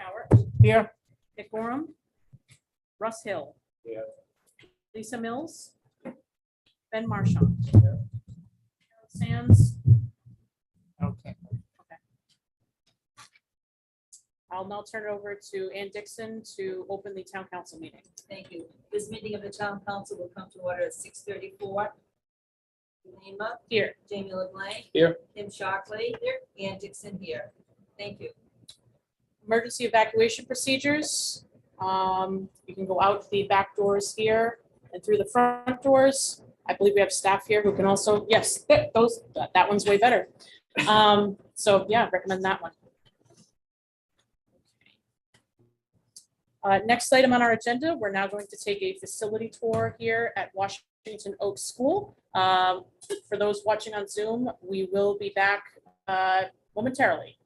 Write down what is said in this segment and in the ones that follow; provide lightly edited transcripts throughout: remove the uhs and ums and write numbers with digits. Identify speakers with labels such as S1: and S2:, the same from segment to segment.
S1: Cowart,
S2: Here.
S1: Dick Gorham, Russ Hill.
S2: Here.
S1: Lisa Mills, Ben Marchand. Harold Sands.
S2: Okay.
S1: I'll now turn it over to Ann Dixon to open the town council meeting.
S3: Thank you. This meeting of the town council will come to order at 6:34. Lima,
S1: Here.
S3: Jamie LeBlanc.
S2: Here.
S3: Tim Shockley. Here. Ann Dixon here. Thank you.
S1: Emergency evacuation procedures. You can go out the back doors here and through the front doors. I believe we have staff here who can also, yes, that one's way better. So yeah, recommend that one. Next item on our agenda, we're now going to take a facility tour here at Washington Oaks School. For those watching on Zoom, we will be back momentarily.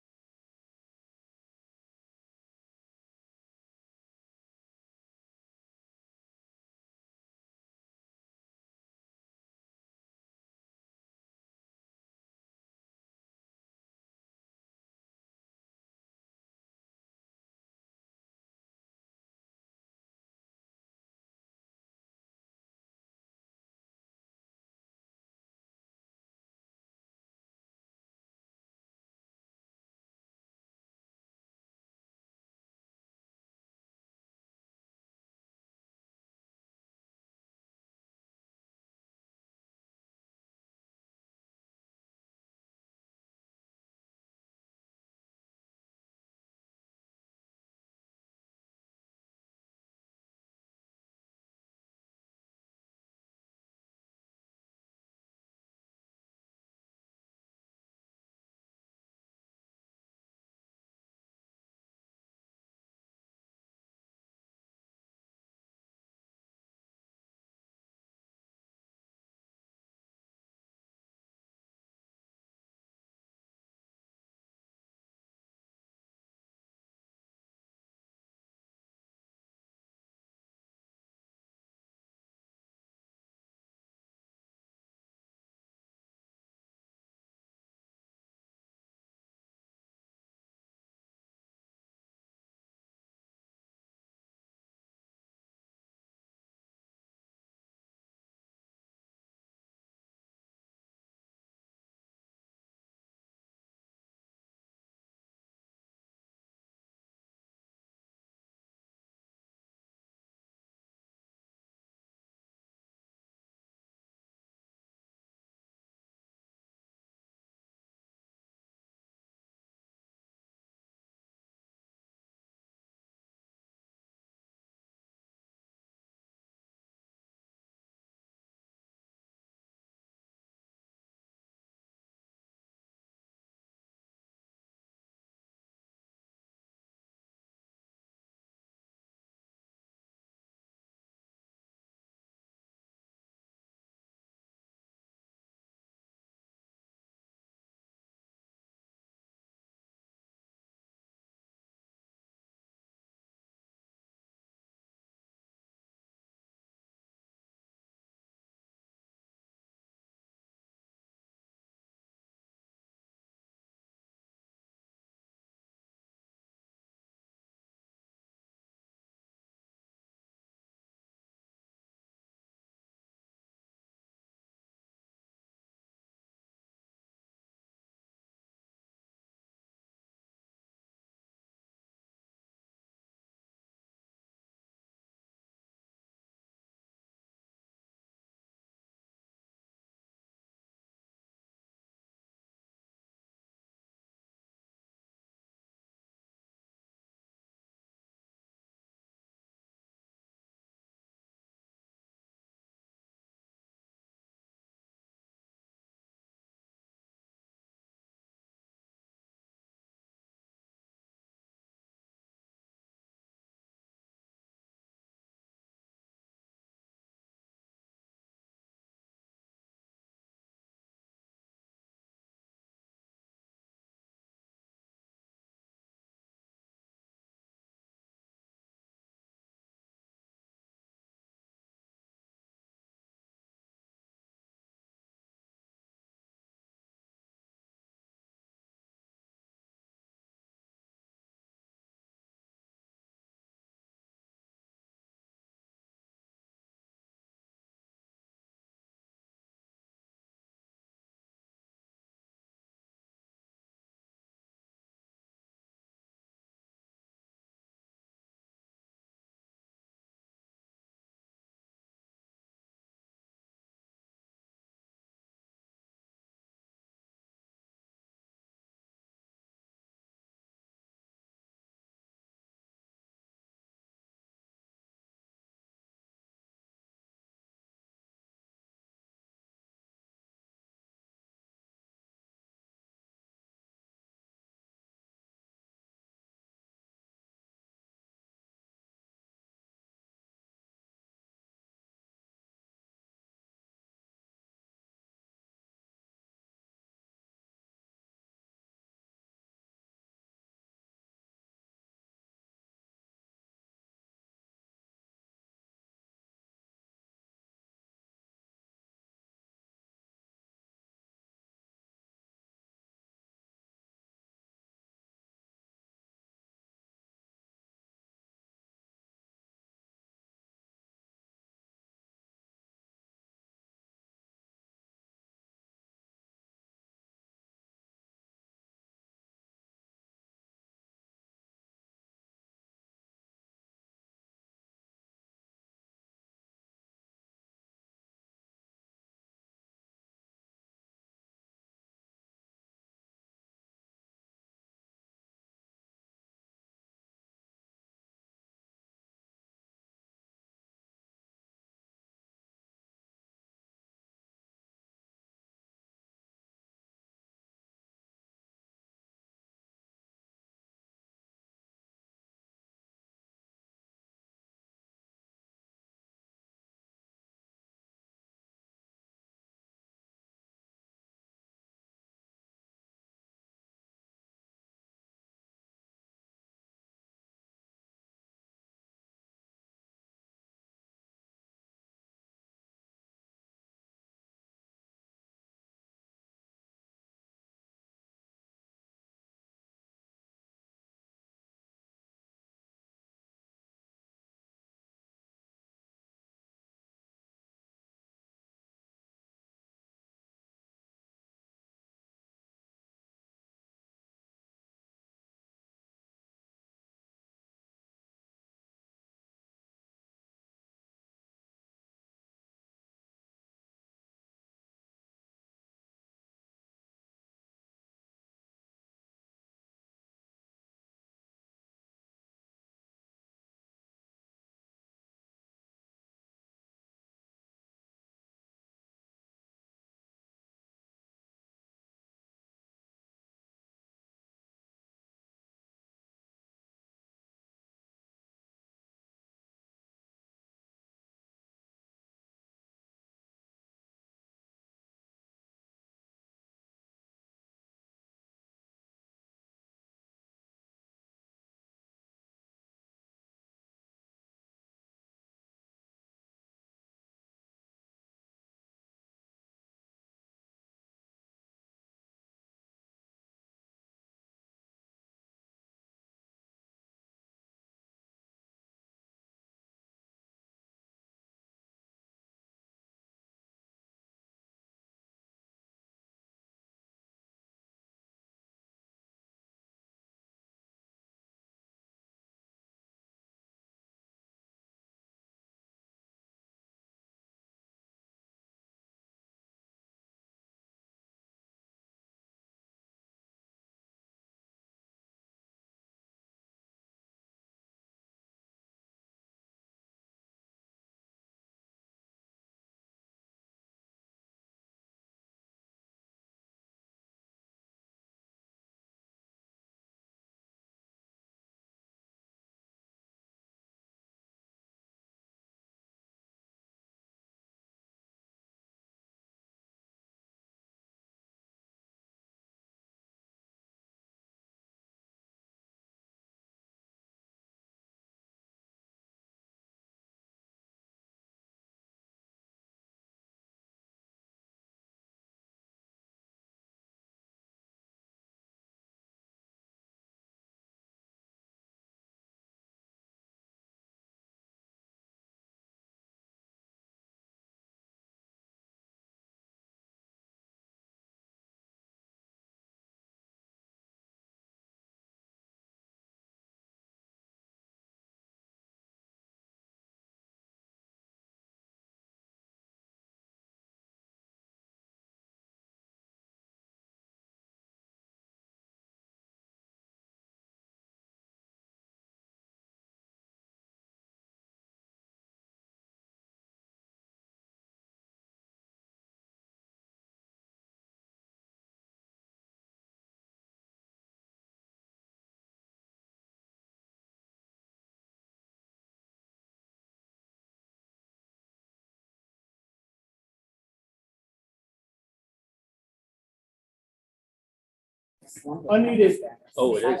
S4: Unmuted.
S5: Oh, it is.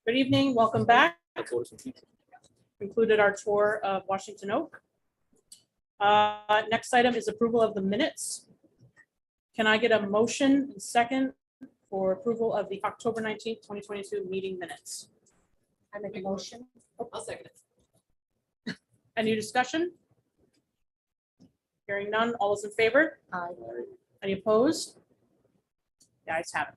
S1: Good evening, welcome back. Concluded our tour of Washington Oak. Next item is approval of the minutes. Can I get a motion and second for approval of the October 19th, 2022 meeting minutes?
S6: I make a motion.
S3: I'll second it.
S1: Any discussion? Hearing none, all those in favor?
S6: Aye.
S1: Any opposed? The ayes have it.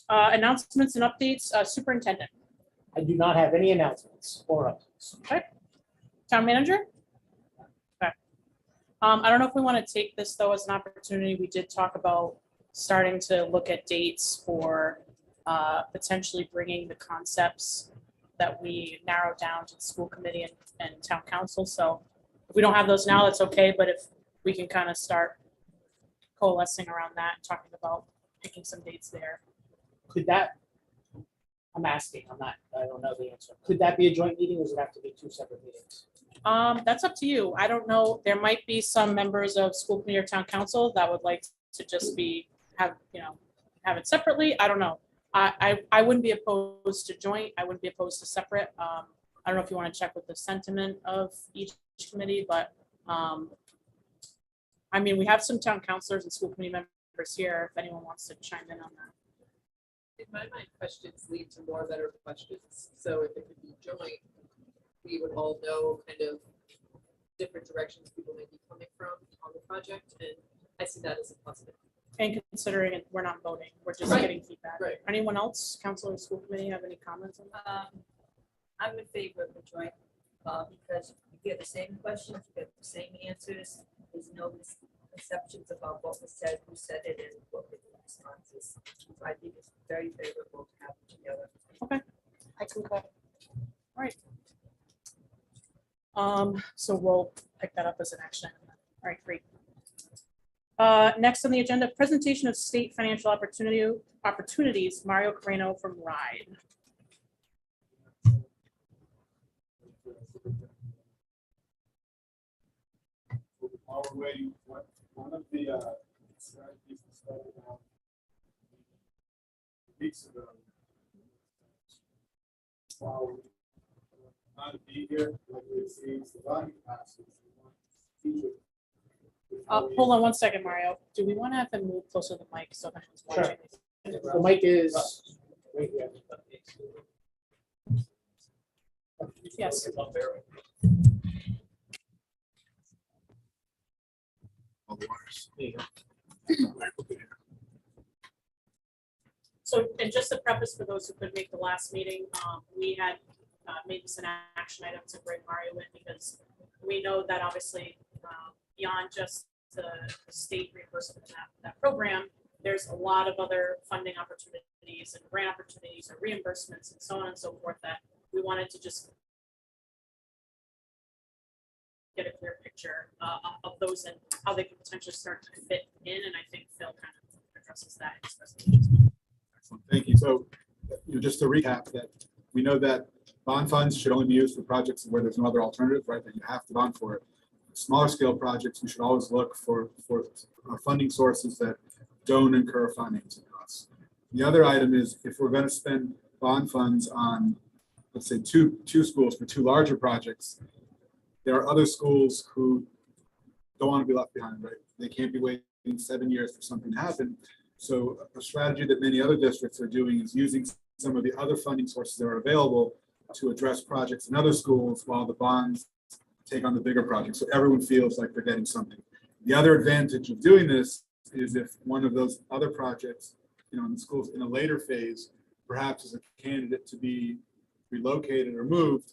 S1: Announcements and updates, superintendent,
S4: I do not have any announcements or updates.
S1: town manager? Okay. I don't know if we want to take this though as an opportunity. We did talk about starting to look at dates for potentially bringing the concepts that we narrowed down to the school committee and town council. So if we don't have those now, that's okay. But if we can kind of start coalescing around that and talking about picking some dates there.
S4: Could that, I'm asking, I don't know the answer. Could that be a joint meeting or does it have to be two separate meetings?
S1: That's up to you. I don't know. There might be some members of school committee or town council that would like to just have it separately. I don't know. I wouldn't be opposed to joint. I wouldn't be opposed to separate. I don't know if you want to check with the sentiment of each committee, but I mean, we have some town councilors and school committee members here. If anyone wants to chime in on that.
S7: In my mind, questions lead to more better questions. So if it could be joint, we would all know kind of different directions people may be coming from on the project. And I see that as a positive.
S1: And considering it, we're not voting, we're just
S7: Right.
S1: getting feedback.
S7: Right.
S1: Anyone else, council or school committee, have any comments on that?
S3: I'm in favor of the joint, because you get the same questions, you get the same answers. There's no misconceptions about what was said, who said it, and what were the responses. So I think it's very favorable to have them together.
S6: I concur.
S1: So we'll pick that up as an action. All right, great. Next on the agenda, presentation of state financial opportunities, Mario Carreno from RIDE.
S8: Already, one of the strategies we started out weeks ago. While not to be here, like it seems the body passes.
S1: Hold on one second, Mario. Do we want to have him move closer to the mic so that he's watching?
S4: The mic is right here.
S1: Yes. So, and just a preface for those who couldn't make the last meeting, we had made this an action item to bring Mario in because we know that obviously beyond just the state reimbursement in that program, there's a lot of other funding opportunities and grant opportunities or reimbursements and so on and so forth that we wanted to just get a clear picture of those and how they can potentially start to fit in. And I think Phil kind of addresses that in his presentation.
S8: Excellent. Thank you. So, just to recap, that we know that bond funds should only be used for projects where there's no other alternative, right? That you have to bond for it. Smaller scale projects, we should always look for funding sources that don't incur financing costs. The other item is if we're going to spend bond funds on, let's say, two schools for two larger projects, there are other schools who don't want to be left behind, right? They can't be waiting 7 years for something to happen. So a strategy that many other districts are doing is using some of the other funding sources that are available to address projects in other schools while the bonds take on the bigger projects. So everyone feels like they're getting something. The other advantage of doing this is if one of those other projects, in the schools in a later phase, perhaps is a candidate to be relocated or moved,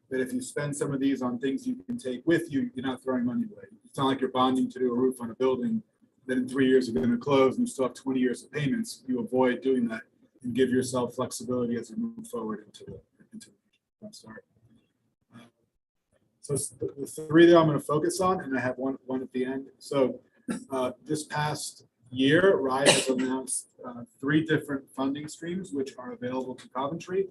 S8: that if you spend some of these on things you can take with you, you're not throwing money away. It's not like you're bonding to do a roof on a building that in 3 years are going to close and you still have 20 years of payments. You avoid doing that and give yourself flexibility as you move forward into the I'm sorry. So the three that I'm going to focus on, and I have one at the end. So this past year, RIDE has announced 3 different funding streams which are available to Coventry.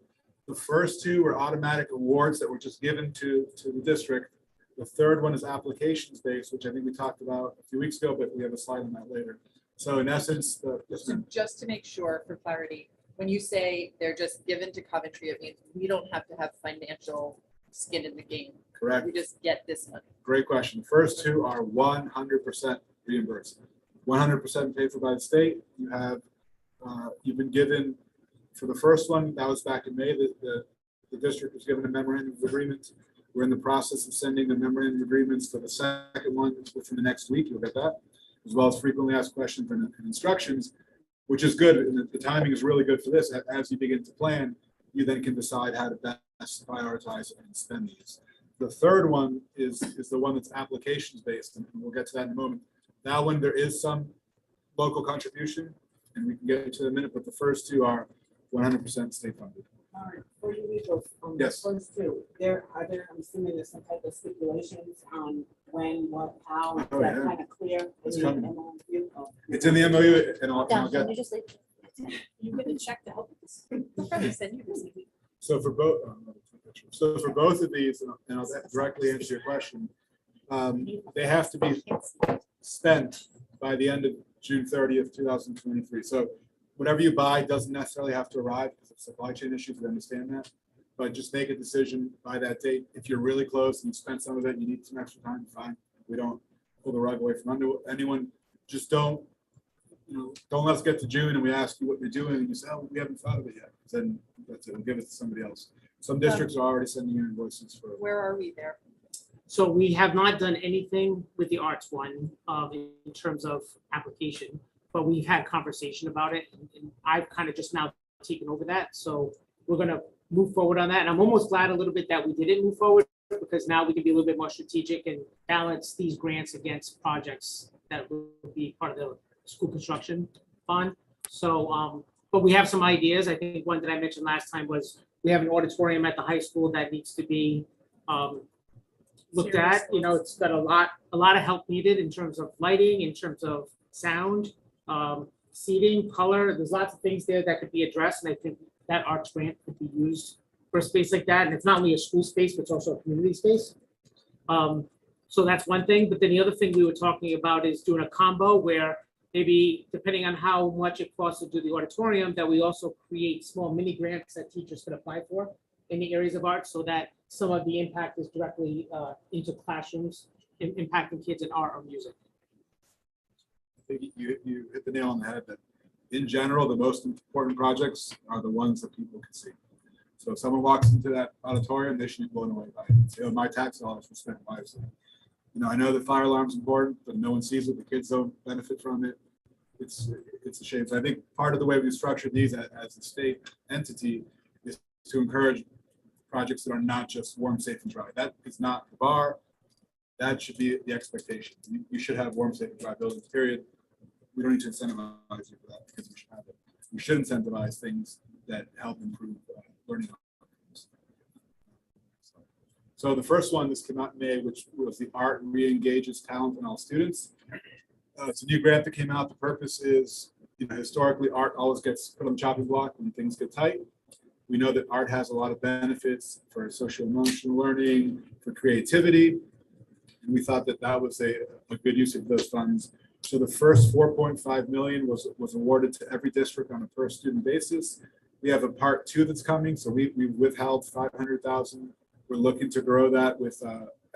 S8: The first 2 were automatic awards that were just given to the district The third one is applications based, which I think we talked about a few weeks ago, but we have a slide on that later. So in essence, yes,
S7: So
S8: ma'am.
S7: just to make sure for clarity, when you say they're just given to Coventry, it means we don't have to have financial skin in the game.
S8: Correct.
S7: We just get this money.
S8: Great question. The first two are 100% reimbursed. 100% paid for by the state. You have, you've been given, for the first one, that was back in May, the district was given a memorandum of agreement. We're in the process of sending the memorandum of agreements for the second one within the next week. You'll get that, as well as frequently asked questions and instructions, which is good. And the timing is really good for this. As you begin to plan, you then can decide how to best prioritize and spend these. The third one is the one that's applications based, and we'll get to that in a moment. Now, when there is some local contribution, and we can get into it in a minute, but the first two are 100% state funded.
S2: All right, before you read those,
S8: Yes.
S2: first two, I'm assuming there's some type of stipulations on when, what, how, is
S8: Oh,
S2: that
S8: yeah.
S2: kind of clear?
S8: It's
S2: in the
S8: coming.
S2: MOU? Oh,
S8: It's in the MOU, and I'll
S6: Don,
S8: get.
S6: can you just leave?
S1: You get a check to help us.
S8: So for both, of these, and I'll directly answer your question, they have to be spent by the end of June 30th, 2023. So whatever you buy doesn't necessarily have to arrive because of supply chain issues. We understand that, but just make a decision by that date. If you're really close and you spent some of it, you need some extra time, fine. We don't pull the rug away from under anyone. Just don't let us get to June and we ask you what you're doing and you say, oh, we haven't thought of it yet. Then that's it. We'll give it to somebody else. Some districts are already sending you invoices for.
S7: Where are we there?
S4: So we have not done anything with the arts one in terms of application, but we've had conversation about it, and I've kind of just now taken over that. So we're gonna move forward on that, and I'm almost glad a little bit that we didn't move forward because now we can be a little bit more strategic and balance these grants against projects that will be part of the school construction fund. So, but we have some ideas. I think one that I mentioned last time was we have an auditorium at the high school that needs to be looked at. You know, it's got a lot of help needed in terms of lighting, in terms of sound, seating, color. There's lots of things there that could be addressed, and I think that arts grant could be used for a space like that. And it's not only a school space, but it's also a community space. So that's one thing. But then the other thing we were talking about is doing a combo where maybe depending on how much it costs to do the auditorium, that we also create small mini grants that teachers can apply for in the areas of art so that some of the impact is directly into classrooms, impacting kids in art or music.
S8: I think you hit the nail on the head that in general, the most important projects are the ones that people can see. So if someone walks into that auditorium, they should be blown away by it. Say, oh, my tax dollars were spent wisely. You know, I know the fire alarm's important, but no one sees it. The kids don't benefit from it. It's a shame. So I think part of the way we structured these as a state entity is to encourage projects that are not just warm, safe, and dry. That is not the bar. That should be the expectation. You should have warm, safe, and dry buildings, period. We don't need to incentivize you for that because we should have it. We should incentivize things that help improve learning outcomes. So the first one, this came out in May, which was the Art Re-engages Talent in All Students. It's a new grant that came out. The purpose is, you know, historically, art always gets put on the chopping block when things get tight. We know that art has a lot of benefits for social emotional learning, for creativity. And we thought that that was a good use of those funds. So the first 4.5 million was awarded to every district on a per student basis. We have a part two that's coming. So we withheld 500,000. We're looking to grow that with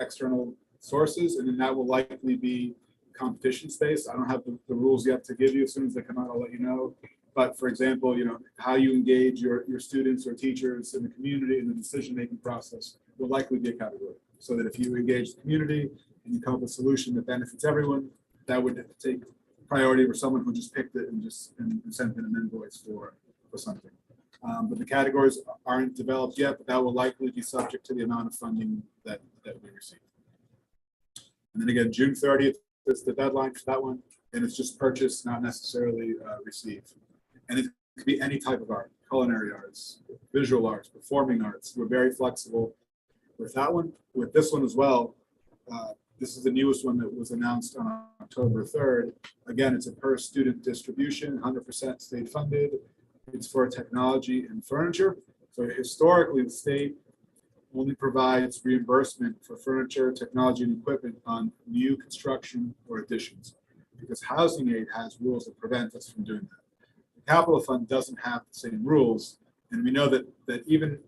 S8: external sources, and then that will likely be competition space. I don't have the rules yet to give you. As soon as they come out, I'll let you know. But for example, you know, how you engage your students or teachers in the community in the decision-making process will likely be a category. So that if you engage the community and you come up with a solution that benefits everyone, that would take priority over someone who just picked it and sent in an invoice for something. But the categories aren't developed yet, but that will likely be subject to the amount of funding that we receive. And then again, June 30th is the deadline for that one, and it's just purchase, not necessarily received. And it could be any type of art, culinary arts, visual arts, performing arts. We're very flexible with that one. With this one as well, this is the newest one that was announced on October 3rd. Again, it's a per student distribution, 100% state funded. It's for technology and furniture. So historically, the state only provides reimbursement for furniture, technology, and equipment on new construction or additions. Because housing aid has rules that prevent us from doing that. The capital fund doesn't have the same rules, and we know that even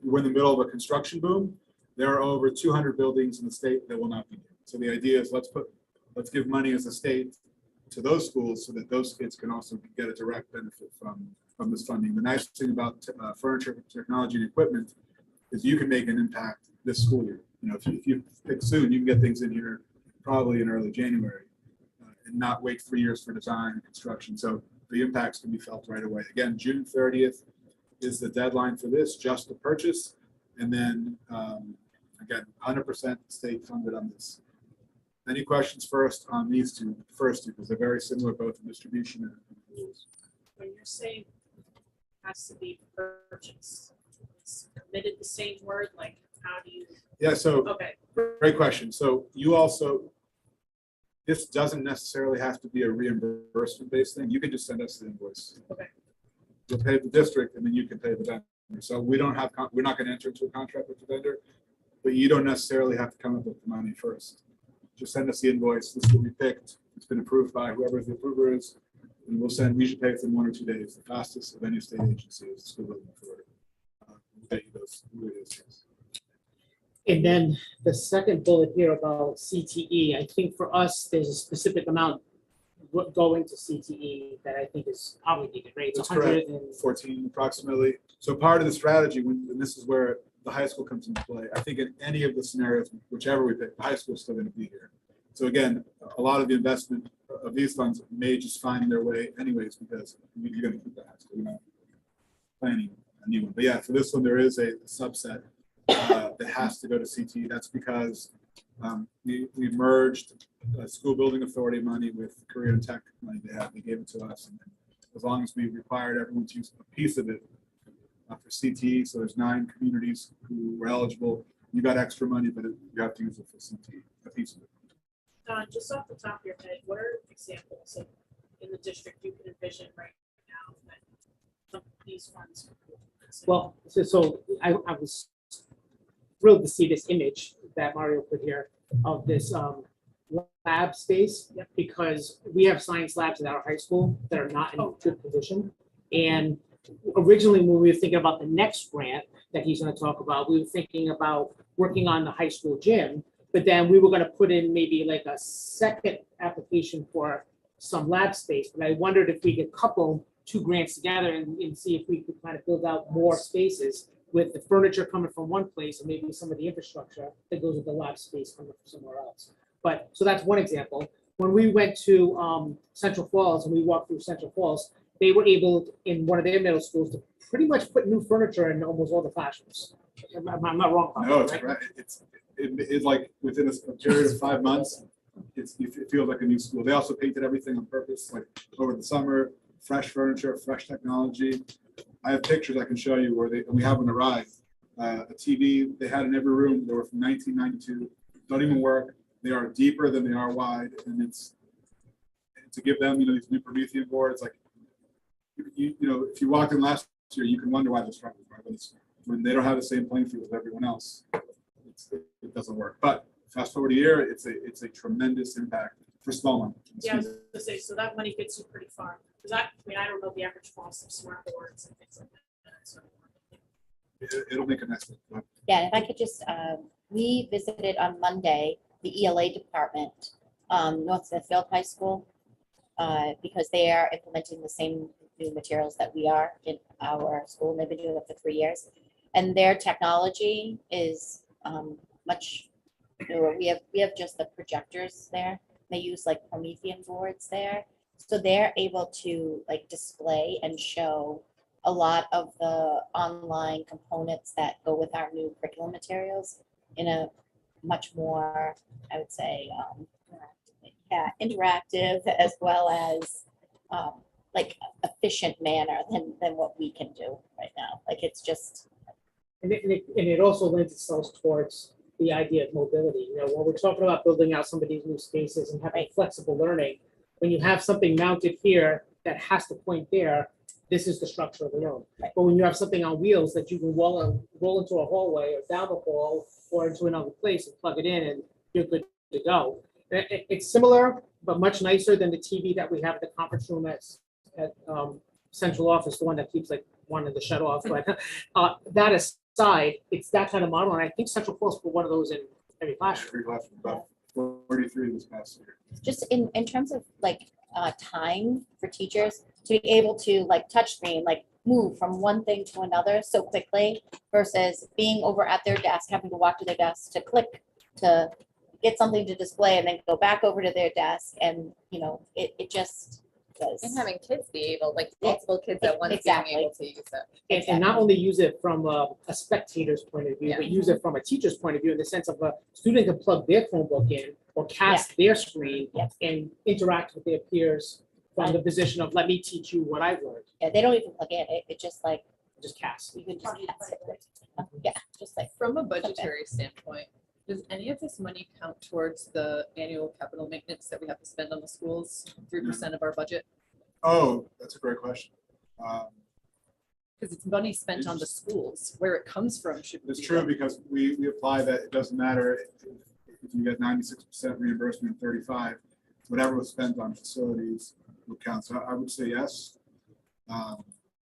S8: we're in the middle of a construction boom, there are over 200 buildings in the state that will not be here. So the idea is let's give money as a state to those schools so that those kids can also get a direct benefit from this funding. The nice thing about furniture, technology, and equipment is you can make an impact this school year. You know, if you pick soon, you can get things in here probably in early January and not wait 3 years for design and construction. So the impacts can be felt right away. Again, June 30th is the deadline for this, just to purchase. And then, again, 100% state funded on this. Any questions first on these two? First two, because they're very similar both in distribution and rules.
S1: When you're saying has to be purchased, is committed the same word, like how do you,
S8: Yeah, so
S1: okay,
S8: great question. So you also, this doesn't necessarily have to be a reimbursement based thing. You can just send us the invoice.
S1: Okay.
S8: You'll pay the district and then you can pay the vendor. So we don't have, we're not going to enter into a contract with the vendor, but you don't necessarily have to come up with the money first. Just send us the invoice. This is what we picked. It's been approved by whoever the approver is. And we should pay it in 1 or 2 days. The fastest of any state agency is the school building authority. We'll get you those. Yes.
S4: And then the second bullet here about CTE, I think for us, there's a specific amount going to CTE that I think is obligated, right? It's
S8: That's correct. 14 approximately. So part of the strategy, and this is where the high school comes into play, I think in any of the scenarios, whichever we pick, the high school is still going to be here. So again, a lot of the investment of these funds may just find their way anyways, because you're going to keep the high school, you're not planning a new one. But yeah, for this one, there is a subset that has to go to CTE. That's because we merged school building authority money with career and tech money they gave it to us. And as long as we required everyone to use a piece of it for CTE, so there's 9 communities who were eligible. You got extra money, but you have to use it for CTE, a piece of it.
S1: Don, just off the top of your head, what are examples of in the district you can envision right now that some of these funds?
S4: Well, so I was thrilled to see this image that Mario put here of this lab space,
S1: Yep.
S4: because we have science labs at our high school that are not in a good position. And originally, when we were thinking about the next grant that he's going to talk about, we were thinking about working on the high school gym, but then we were going to put in maybe like a second application for some lab space. But I wondered if we could couple 2 grants together and see if we could kind of build out more spaces with the furniture coming from one place and maybe some of the infrastructure that goes with the lab space coming from somewhere else. But so that's one example. When we went to Central Falls and we walked through Central Falls, they were able in one of their middle schools to pretty much put new furniture in almost all the classrooms. I'm not wrong. about
S8: No,
S4: that,
S8: it's
S4: right?
S8: right. It's like within a period of 5 months, it feels like a new school. They also painted everything on purpose, like over the summer, fresh furniture, fresh technology. I have pictures I can show you where we have on the ride. A TV they had in every room. They were from 1992. Don't even work. They are deeper than they are wide, and it's to give them, these new Promethean boards. Like, if you walked in last year, you can wonder why they're struggling, right? When they don't have the same playing field as everyone else, it doesn't work. But fast forward a year, it's a tremendous impact for small money.
S1: Yeah, I was gonna say, so that money gets you pretty far. Because I don't know the average cost of smart boards and things like that. So,
S8: It'll make a mess.
S6: Yeah, if I could just, we visited on Monday, the ELA department, North Smithfield High School, because they are implementing the same new materials that we are in our school. And they've been doing it for 3 years. And their technology is much newer. We have just the projectors there. They use like Promethean boards there. So they're able to like display and show a lot of the online components that go with our new curriculum materials in a much more, I would say, interactive as well as like efficient manner than what we can do right now. Like it's just.
S4: And it also lends itself towards the idea of mobility. When we're talking about building out some of these new spaces and having flexible learning, when you have something mounted here that has to point there, this is the structure of the room.
S6: Right.
S4: But when you have something on wheels that you can roll into a hallway or down the hall or into another place and plug it in and you're good to go. It's similar, but much nicer than the TV that we have at the conference room at central office, the one that keeps like wanting to shut off. But that aside, it's that kind of model. And I think Central Falls put one of those in every classroom.
S8: Every class, about 43 this past year.
S6: Just in terms of like time for teachers to be able to like touch screen, like move from one thing to another so quickly versus being over at their desk, having to walk to their desk to click to get something to display and then go back over to their desk and, you know, it just does.
S5: And having kids be able, like
S6: Yeah,
S5: multiple kids at once being
S6: exactly.
S5: able to use it.
S4: And not only use it from a spectator's point of view, but use it from a teacher's point of view in the sense of a student can plug their Chromebook in or cast their screen
S6: Yes.
S4: and interact with their peers from the position of, let me teach you what I've learned,
S6: Yeah, they don't even plug in. It just like,
S4: just cast.
S6: you can just cast it. Yeah, just like,
S7: From a budgetary standpoint, does any of this money count towards the annual capital maintenance that we have to spend on the schools, 3% of our budget?
S8: Oh, that's a great question.
S7: Because it's money spent on the schools, where it comes from should be.
S8: It's true because we apply that, it doesn't matter if you get 96% reimbursement and 35, whatever was spent on facilities would count. So I would say yes.
S7: Can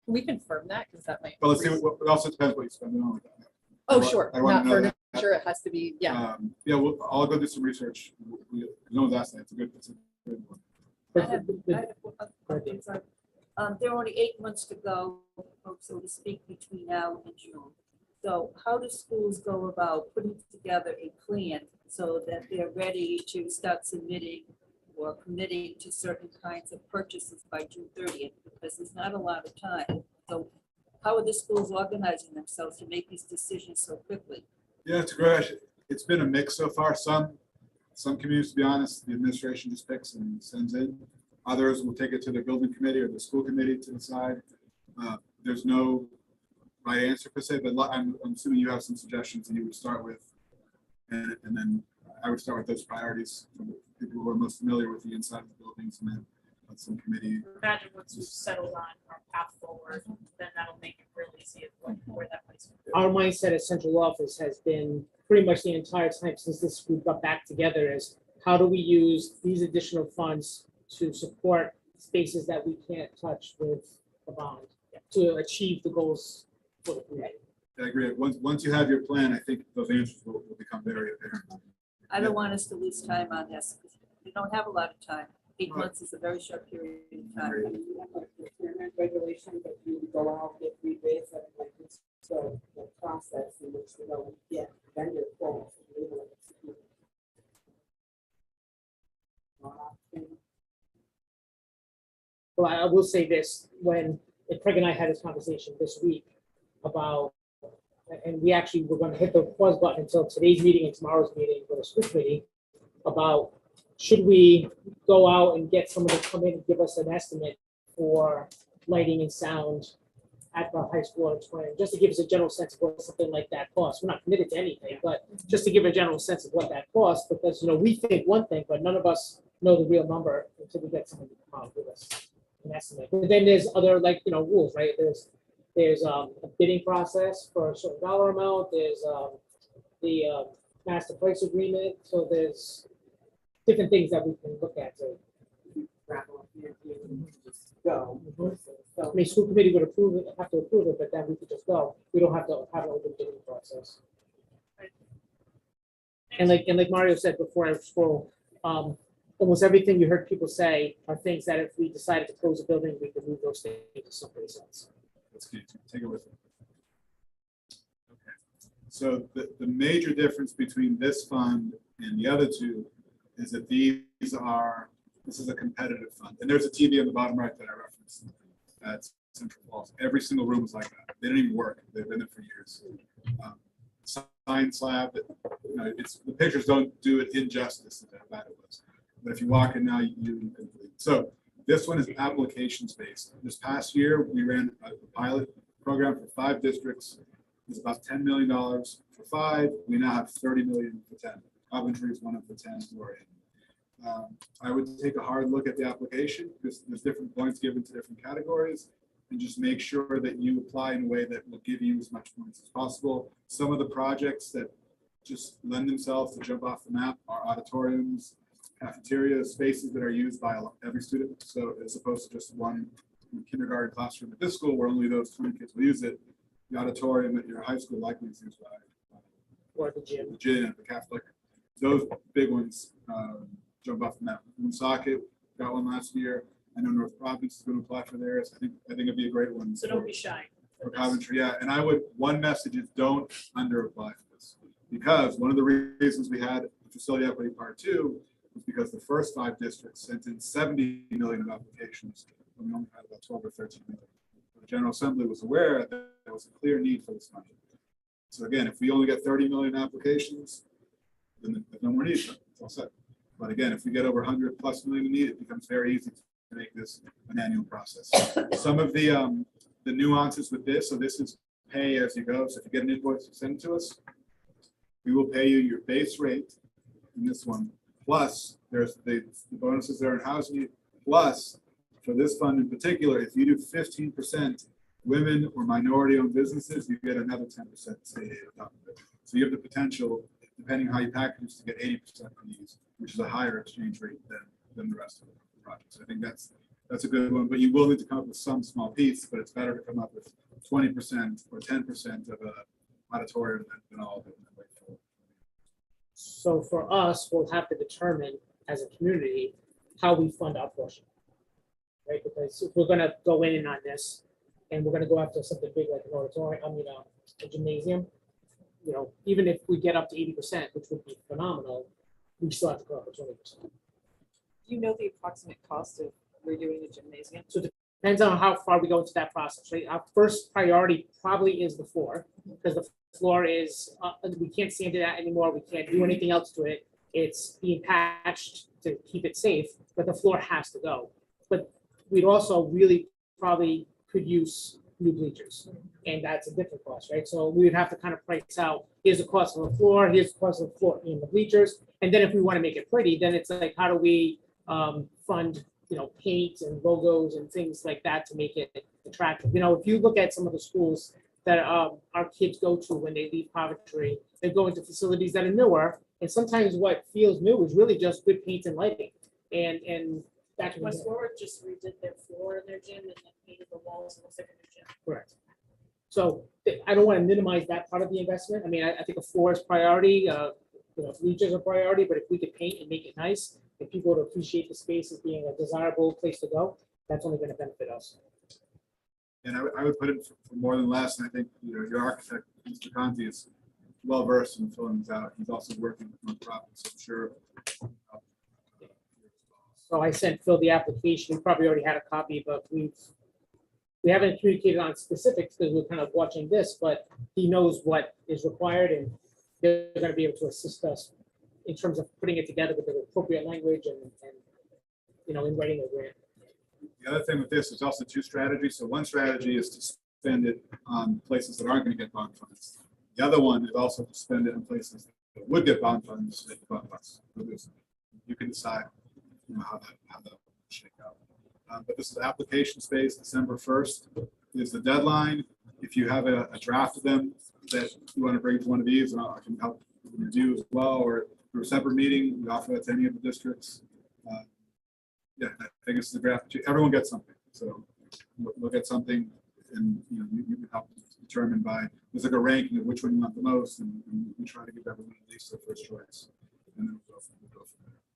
S7: we confirm that? Because that might.
S8: But let's see, it also depends what you spend it on.
S7: Oh,
S8: I
S7: sure,
S8: wanna
S7: not
S8: know that.
S7: furniture, it has to be, yeah.
S8: Yeah, well, I'll go do some research. No one's asked that. It's a good one.
S3: I have one thing, sorry. There are only 8 months to go, so to speak, between now and June. So how do schools go about putting together a plan so that they're ready to start submitting or committing to certain kinds of purchases by June 30th? Because there's not a lot of time. So how are the schools organizing themselves to make these decisions so quickly?
S8: Yeah, it's a great question. It's been a mix so far. Some communities, to be honest, the administration just picks and sends in. Others will take it to their building committee or the school committee to decide. There's no right answer per se, but I'm assuming you have some suggestions that you would start with. And then I would start with those priorities for the people who are most familiar with the inside of the buildings and then let some committee.
S1: Imagine once we've settled on our path forward, then that'll make it real easy of where that place.
S4: Our mindset at central office has been pretty much the entire time since this group got back together is how do we use these additional funds to support spaces that we can't touch with a bond to achieve the goals for the community.
S8: I agree. Once you have your plan, I think those answers will become very apparent.
S3: I don't want us to lose time on this. We don't have a lot of time. 8
S8: Right.
S3: months is a very short period of time.
S8: Agreed.
S2: You have a procurement regulation that you go out, get rebates, and like it's the process in which to go and get vendor quotes. and be able to execute.
S4: Well, I will say this, when Craig and I had this conversation this week about, and we actually were gonna hit the pause button until today's meeting and tomorrow's meeting for the school committee about should we go out and get someone to come in and give us an estimate for lighting and sound at the high school auditorium, just to give us a general sense of what something like that costs. We're not committed to anything, but just to give a general sense of what that costs, because, we think one thing, but none of us know the real number until we get someone to come out with us an estimate. But then there's other, rules, right? There's a bidding process for a certain dollar amount, there's the master price agreement, so there's different things that we can look at to.
S2: Rattle up here, and just go.
S4: I mean, school committee would approve it, have to approve it, but then we could just go. We don't have to have an open bidding process. And like Mario said before, I scroll, almost everything you heard people say are things that if we decided to close a building, we could move those things to someplace else.
S8: That's key. Take it with you. Okay. So the major difference between this fund and the other two is that this is a competitive fund. And there's a TV on the bottom right that I referenced at Central Falls. Every single room is like that. They don't even work. They've been there for years. Science lab, the pictures don't do it injustice how bad it was. But if you walk in now, you can. So this one is applications based. This past year, we ran a pilot program for 5 districts. It's about $10 million for 5. We now have $30 million for 10. Coventry is one of the 10 who are in. I would take a hard look at the application because there's different points given to different categories and just make sure that you apply in a way that will give you as much points as possible. Some of the projects that just lend themselves to jump off the map are auditoriums, cafeterias, spaces that are used by every student. So as opposed to just one kindergarten classroom at this school where only those 20 kids will use it, the auditorium at your high school likely is used by
S4: Or the gym.
S8: the gym, the Catholic. Those big ones jump off the map. Woonsocket got one last year. I know North Providence is going to apply for theirs. I think it'd be a great one.
S1: So don't be shy.
S8: For Coventry, yeah. And one message is don't under apply for this. Because one of the reasons we had facility equity part 2 was because the first 5 districts sent in 70 million of applications. And we only had about 12 or 13 million. The General Assembly was aware that there was a clear need for this money. So again, if we only get 30 million applications, then there's no more need. It's all set. But again, if we get over 100+ million need, it becomes very easy to make this an annual process. Some of the nuances with this, so this is pay as you go. So if you get an invoice, you send it to us. We will pay you your base rate in this one. Plus, there's the bonuses there in housing. Plus, for this fund in particular, if you do 15% women or minority-owned businesses, you get another 10% state aid on top of it. So you have the potential, depending how you package this, to get 80% from these, which is a higher exchange rate than the rest of the projects. I think that's a good one, but you will need to come up with some small piece, but it's better to come up with 20% or 10% of a auditorium than all of it.
S4: So for us, we'll have to determine as a community how we fund our portion. Right, because if we're gonna go in on this and we're gonna go after something big like an auditorium, a gymnasium, even if we get up to 80%, which would be phenomenal, we still have to go up to 20%.
S7: Do you know the approximate cost of redoing the gymnasium?
S4: Depends on how far we go into that process, right? Our first priority probably is the floor, because the floor is, we can't sand it out anymore, we can't do anything else to it. It's being patched to keep it safe, but the floor has to go. But we'd also really probably could use new bleachers, and that's a different cost, right? So we would have to kind of price out, here's the cost of the floor, here's the cost of the floor in the bleachers, and then if we want to make it pretty, then it's like, how do we fund, paint and logos and things like that to make it attractive? If you look at some of the schools that our kids go to when they leave Coventry, they go into facilities that are newer, and sometimes what feels new is really just good paint and lighting, and that can be
S1: West Warwick just redid their floor in their gym and then painted the walls and looks like a new gym.
S4: correct. So I don't want to minimize that part of the investment. I think a floor is priority, bleachers are priority, but if we could paint and make it nice, and people would appreciate the space as being a desirable place to go, that's only going to benefit us.
S8: And I would put it for more than less. And I think your architect, Mr. Conti, is well versed in filling these out. He's also working with nonprofits, I'm sure.
S4: So I sent Phil the application. We probably already had a copy, but we haven't communicated on specifics because we're kind of watching this, but he knows what is required and they're going to be able to assist us in terms of putting it together with the appropriate language and in writing a grant.
S8: The other thing with this is also 2 strategies. So one strategy is to spend it on places that aren't going to get bond funds. The other one is also to spend it on places that would get bond funds. You can decide how that will shake out. But this is application space. December 1st is the deadline. If you have a draft of them that you want to bring to one of these, and I can help review as well, or through a separate meeting, we offer that to any of the districts. I think it's the draft. Everyone gets something. So we'll get something, and you can help determine by, there's like a ranking of which one you want the most, and we try to give everyone at least their first choice. And then we'll go from there.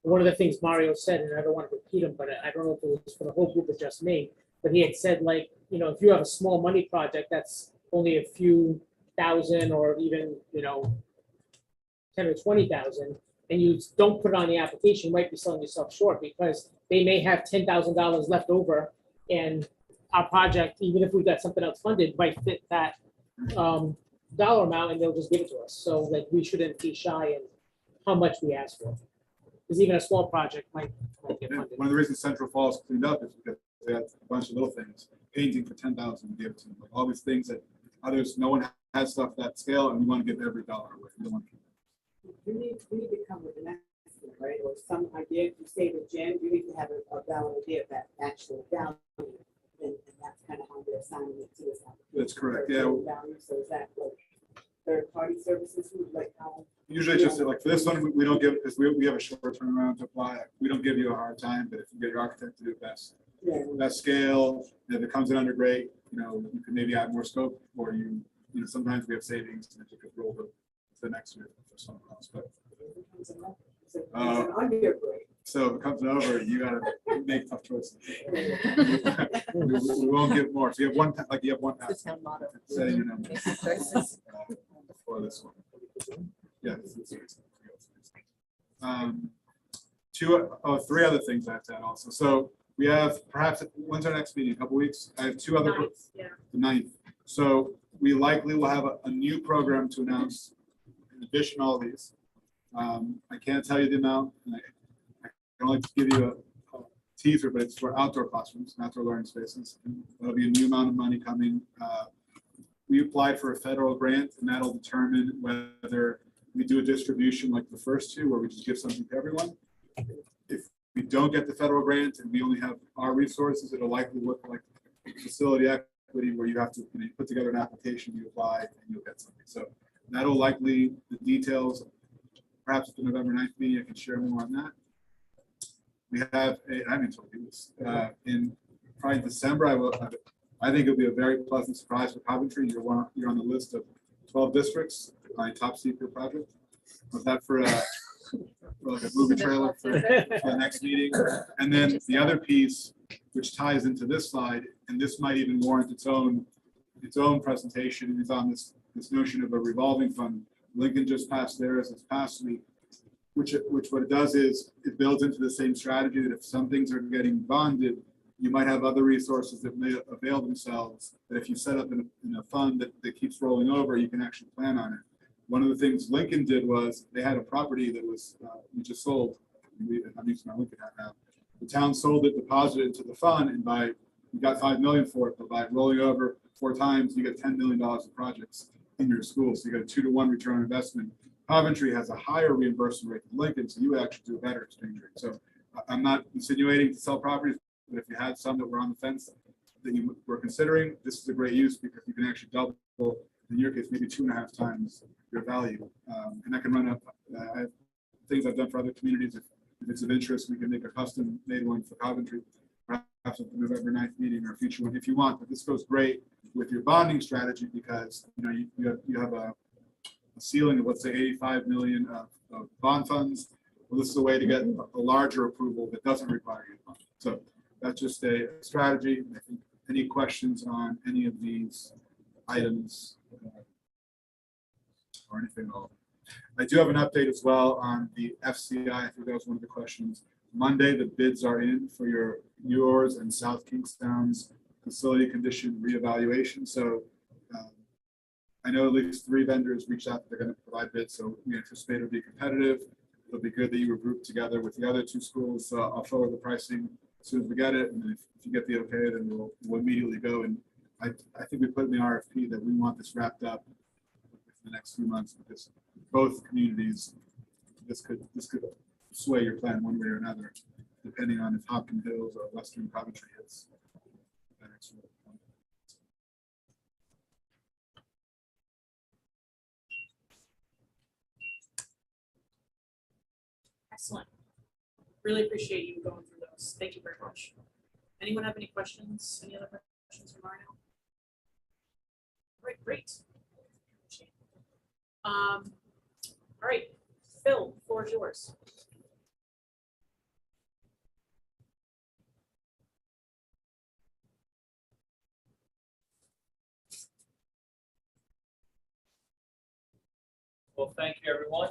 S4: One of the things Mario said, and I don't want to repeat him, but I don't know if it was for the whole group or just me, but he had said, like, if you have a small money project that's only a few thousand or even, 10 or 20,000, and you don't put it on the application, you might be selling yourself short because they may have $10,000 left over, and our project, even if we got something else funded, might fit that dollar amount, and they'll just give it to us. So like we shouldn't be shy in how much we ask for, because even a small project might get
S8: Yeah,
S4: funded.
S8: one of the reasons Central Falls cleaned up is because they had a bunch of little things, painting for 10,000 to give to them, like all these things that others, no one has stuff that scale, and we want to give every dollar away. We don't want to keep it.
S2: You need to come with an estimate, right, or some idea. If you say the gym, you need to have a valid idea of that actual value, and that's kind of how this assigning it to this application.
S8: That's correct,
S2: for
S8: yeah.
S2: value. So is that like third-party services, who like how?
S8: Usually just like for this one, we don't give, because we have a short turnaround to apply. We don't give you a hard time, but if you get your architect to do best scale, if it comes in under great, you can maybe add more scope, or sometimes we have savings and you could roll to the next year for someone else, but. So if it comes over, you gotta make tough choices. We won't give more. So you have one, you have one
S5: The
S8: pass.
S5: town motto.
S8: Setting your number.
S5: Make good choices.
S8: For this one. Yeah. Three other things I have to add also. So we have perhaps, when's our next meeting? A couple weeks? I have two other.
S1: Yeah.
S8: The 9th. So we likely will have a new program to announce in addition to all these. I can't tell you the amount. And I can only give you a teaser, but it's for outdoor classrooms, outdoor learning spaces. There'll be a new amount of money coming. We applied for a federal grant, and that'll determine whether we do a distribution like the first two, where we just give something to everyone. If we don't get the federal grant and we only have our resources, it'll likely look like facility equity, where you have to put together an application, you apply, and you'll get something. So that'll likely, the details, perhaps at the November 9th meeting, I can share more on that. We have, I haven't told you this, in probably December, I think it'll be a very pleasant surprise for Coventry. You're on the list of 12 districts, my top secret project. Was that for like a movie trailer for the next meeting? And then the other piece, which ties into this slide, and this might even warrant its own presentation, is on this notion of a revolving fund. Lincoln just passed theirs this past week, which what it does is it builds into the same strategy that if some things are getting bonded, you might have other resources that may avail themselves, that if you set up in a fund that keeps rolling over, you can actually plan on it. One of the things Lincoln did was they had a property that was, we just sold. I'm using my Lincoln hat now. The town sold it, deposited it into the fund, and you got $5 million for it, but by rolling over 4 times, you get $10 million of projects in your school. So you got a 2-to-1 return on investment. Coventry has a higher reimbursement rate than Lincoln, so you would actually do a better exchange rate. So I'm not insinuating to sell properties, but if you had some that were on the fence that you were considering, this is a great use because you can actually double, in your case, maybe 2.5 times your value. And that can run up, I have things I've done for other communities. If it's of interest, we can make a custom made one for Coventry, perhaps at the November 9th meeting or a future one if you want. But this goes great with your bonding strategy because you have a ceiling of, let's say, 85 million of bond funds. Well, this is a way to get a larger approval that doesn't require you to bond. So that's just a strategy. I think any questions on any of these items or anything at all. I do have an update as well on the FCI. I think that was one of the questions. Monday, the bids are in for yours and South Kingstown's facility condition reevaluation. So I know at least 3 vendors reached out that they're going to provide bids, so we anticipate it'll be competitive. It'll be good that you were grouped together with the other 2 schools. So I'll forward the pricing as soon as we get it, and if you get the okay, then we'll immediately go. And I think we put in the RFP that we want this wrapped up in the next few months because both communities, this could sway your plan one way or another, depending on if Hopkins Hills or Western Coventry hits that next one.
S1: Excellent. Really appreciate you going through those. Thank you very much. Anyone have any questions? Any other questions for Mario? All right, great. All right, Phil, the floor is yours.
S9: Well, thank you, everyone.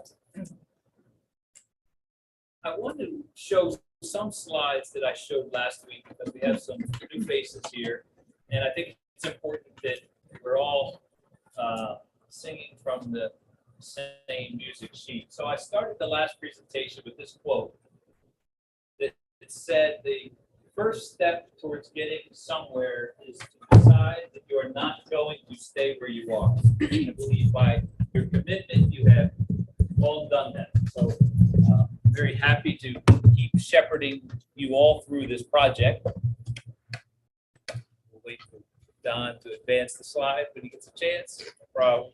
S9: I want to show some slides that I showed last week because we have some new faces here. And I think it's important that we're all singing from the same music sheet. So I started the last presentation with this quote that it said, the first step towards getting somewhere is to decide that you are not going to stay where you are. I believe by your commitment, you have all done that. So I'm very happy to keep shepherding you all through this project. We'll wait for Don to advance the slide when he gets a chance. No problem.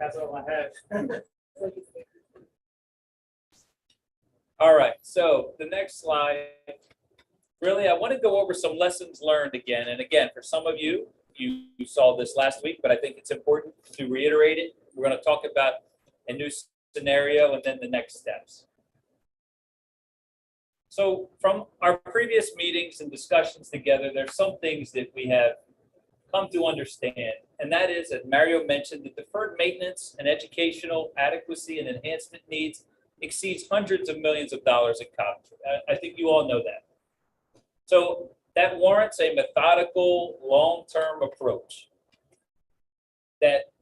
S4: That's all I have.
S9: All right, so the next slide, really, I want to go over some lessons learned again. And again, for some of you, you saw this last week, but I think it's important to reiterate it. We're going to talk about a new scenario and then the next steps. So from our previous meetings and discussions together, there's some things that we have come to understand. And that is, as Mario mentioned, the deferred maintenance and educational adequacy and enhancement needs exceeds hundreds of millions of dollars in Coventry. I think you all know that. So that warrants a methodical, long-term approach that,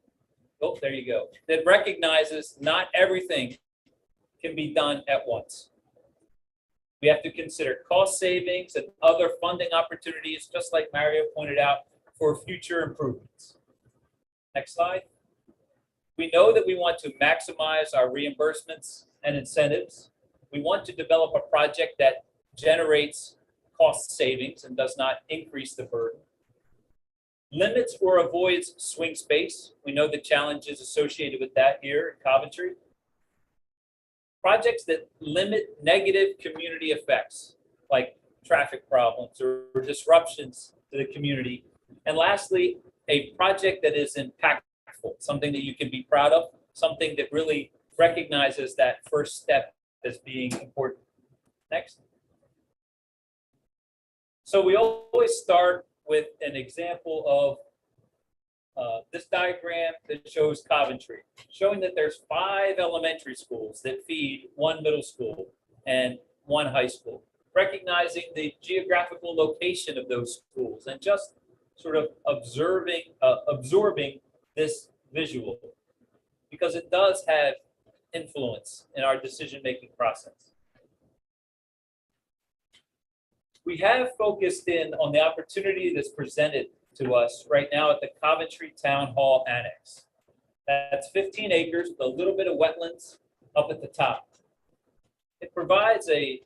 S9: oh, there you go, that recognizes not everything can be done at once. We have to consider cost savings and other funding opportunities, just like Mario pointed out, for future improvements. Next slide. We know that we want to maximize our reimbursements and incentives. We want to develop a project that generates cost savings and does not increase the burden. Limits or avoids swing space. We know the challenges associated with that here in Coventry. Projects that limit negative community effects, like traffic problems or disruptions to the community. And lastly, a project that is impactful, something that you can be proud of, something that really recognizes that first step as being important. Next. So we always start with an example of this diagram that shows Coventry, showing that there's 5 elementary schools that feed 1 middle school and 1 high school, recognizing the geographical location of those schools and just sort of absorbing this visual, because it does have influence in our decision-making process. We have focused in on the opportunity that's presented to us right now at the Coventry Town Hall Annex. That's 15 acres with a little bit of wetlands up at the top. It provides a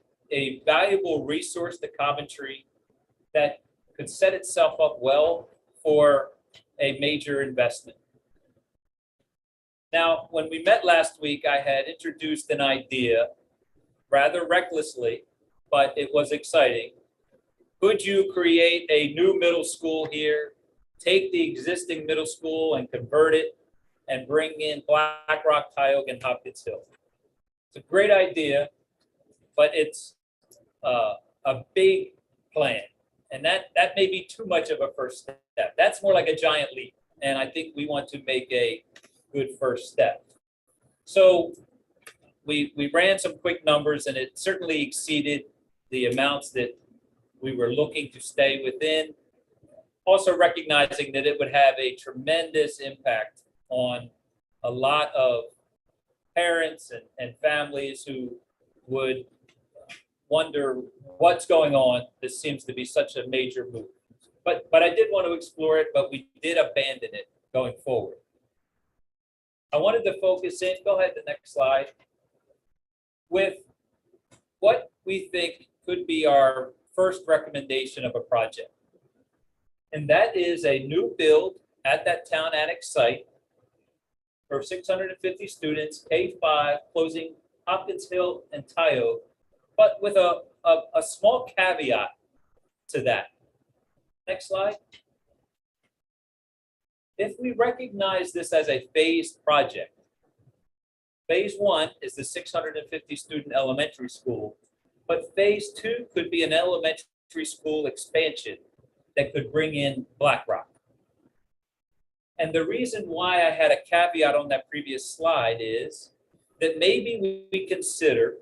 S9: valuable resource to Coventry that could set itself up well for a major investment. Now, when we met last week, I had introduced an idea rather recklessly, but it was exciting. Could you create a new middle school here, take the existing middle school and convert it, and bring in Black Rock, Tioga, and Hopkins Hill? It's a great idea, but it's a big plan. And that may be too much of a first step. That's more like a giant leap. And I think we want to make a good first step. So we ran some quick numbers, and it certainly exceeded the amounts that we were looking to stay within, also recognizing that it would have a tremendous impact on a lot of parents and families who would wonder what's going on. This seems to be such a major move. But I did want to explore it, but we did abandon it going forward. I wanted to focus in, go ahead, the next slide, with what we think could be our first recommendation of a project. And that is a new build at that town annex site for 650 students, K-5, closing Hopkins Hill and Tioga, but with a small caveat to that. Next slide. If we recognize this as a phased project, phase 1 is the 650 student elementary school, but phase 2 could be an elementary school expansion that could bring in Black Rock. And the reason why I had a caveat on that previous slide is that maybe we consider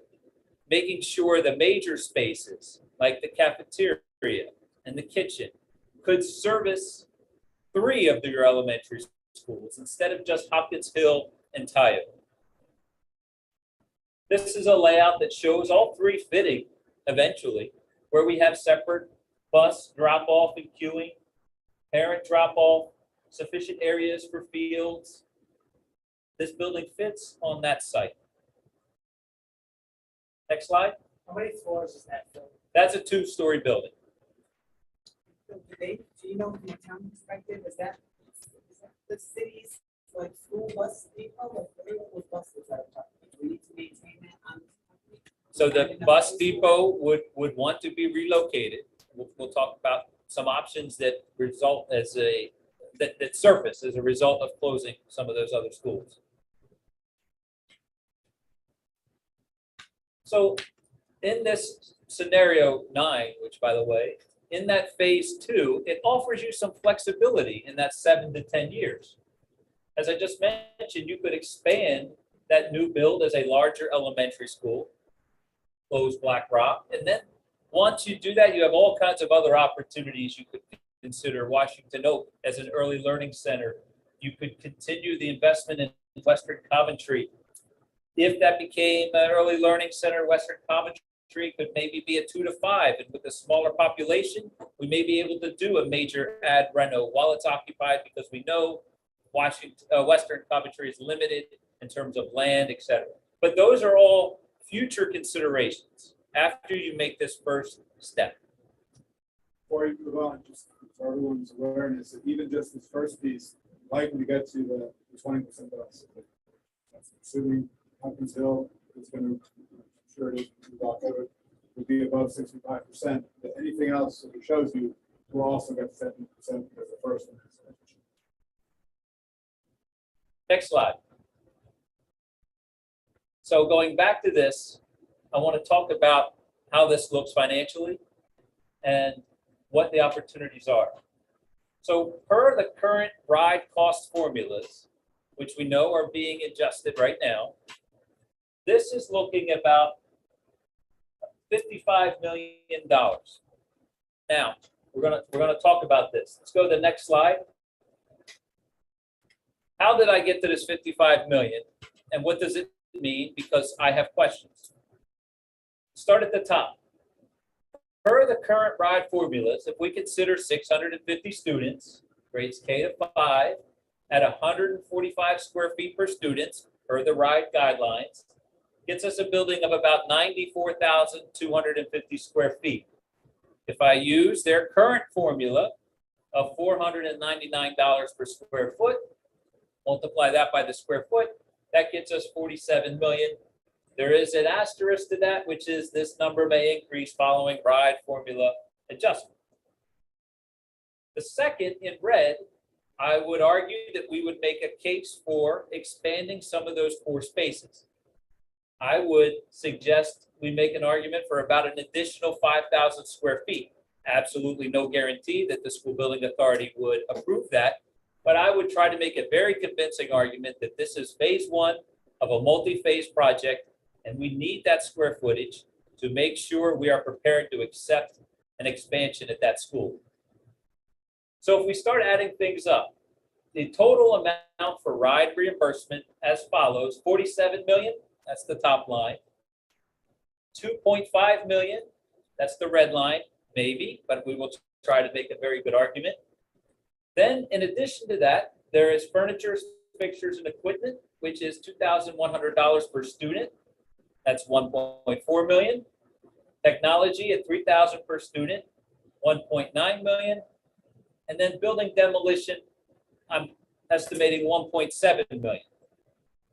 S9: making sure the major spaces, like the cafeteria and the kitchen, could service 3 of your elementary schools instead of just Hopkins Hill and Tioga. This is a layout that shows all 3 fitting eventually, where we have separate bus drop-off and queuing, parent drop-off, sufficient areas for fields. This building fits on that site. Next slide.
S2: How many floors is that building?
S9: That's a 2-story building.
S2: Do you know from a town perspective, is that the city's like school bus depot, like everyone with buses that are parked? Do we need to maintain that on?
S9: So the bus depot would want to be relocated. We'll talk about some options that result as that surface as a result of closing some of those other schools. So in this scenario 9, which by the way, in that phase 2, it offers you some flexibility in that 7 to 10 years. As I just mentioned, you could expand that new build as a larger elementary school, close Black Rock, and then once you do that, you have all kinds of other opportunities. You could consider Washington Oak as an early learning center. You could continue the investment in Western Coventry. If that became an early learning center, Western Coventry could maybe be a 2 to 5, and with a smaller population, we may be able to do a major ad reno while it's occupied, because we know Western Coventry is limited in terms of land, et cetera. But those are all future considerations after you make this first step.
S8: Before you move on, just for everyone's awareness, that even just this first piece, likely to get to the 20% bus. That's assuming Hopkins Hill is going to, I'm sure it is, would be above 65%. But anything else that it shows you will also get 70% because the first one is.
S9: Next slide. So going back to this, I want to talk about how this looks financially and what the opportunities are. So per the current RIDE cost formulas, which we know are being adjusted right now, this is looking about $55 million. Now, we're gonna talk about this. Let's go to the next slide. How did I get to this 55 million? And what does it mean? Because I have questions. Start at the top. Per the current RIDE formulas, if we consider 650 students, grades K to 5, at 145 square feet per student, per the RIDE guidelines, gets us a building of about 94,250 square feet. If I use their current formula of $499 per square foot, multiply that by the square foot, that gets us 47 million. There is an asterisk to that, which is this number may increase following RIDE formula adjustment. The second in red, I would argue that we would make a case for expanding some of those core spaces. I would suggest we make an argument for about an additional 5,000 square feet. Absolutely no guarantee that the school building authority would approve that, but I would try to make a very convincing argument that this is phase 1 of a multi-phase project, and we need that square footage to make sure we are prepared to accept an expansion at that school. So if we start adding things up, the total amount for RIDE reimbursement as follows: 47 million, that's the top line. 2.5 million, that's the red line, maybe, but we will try to make a very good argument. Then, in addition to that, there is furniture, fixtures, and equipment, which is $2,100 per student. That's 1.4 million. Technology at 3,000 per student, 1.9 million. And then building demolition, I'm estimating 1.7 million.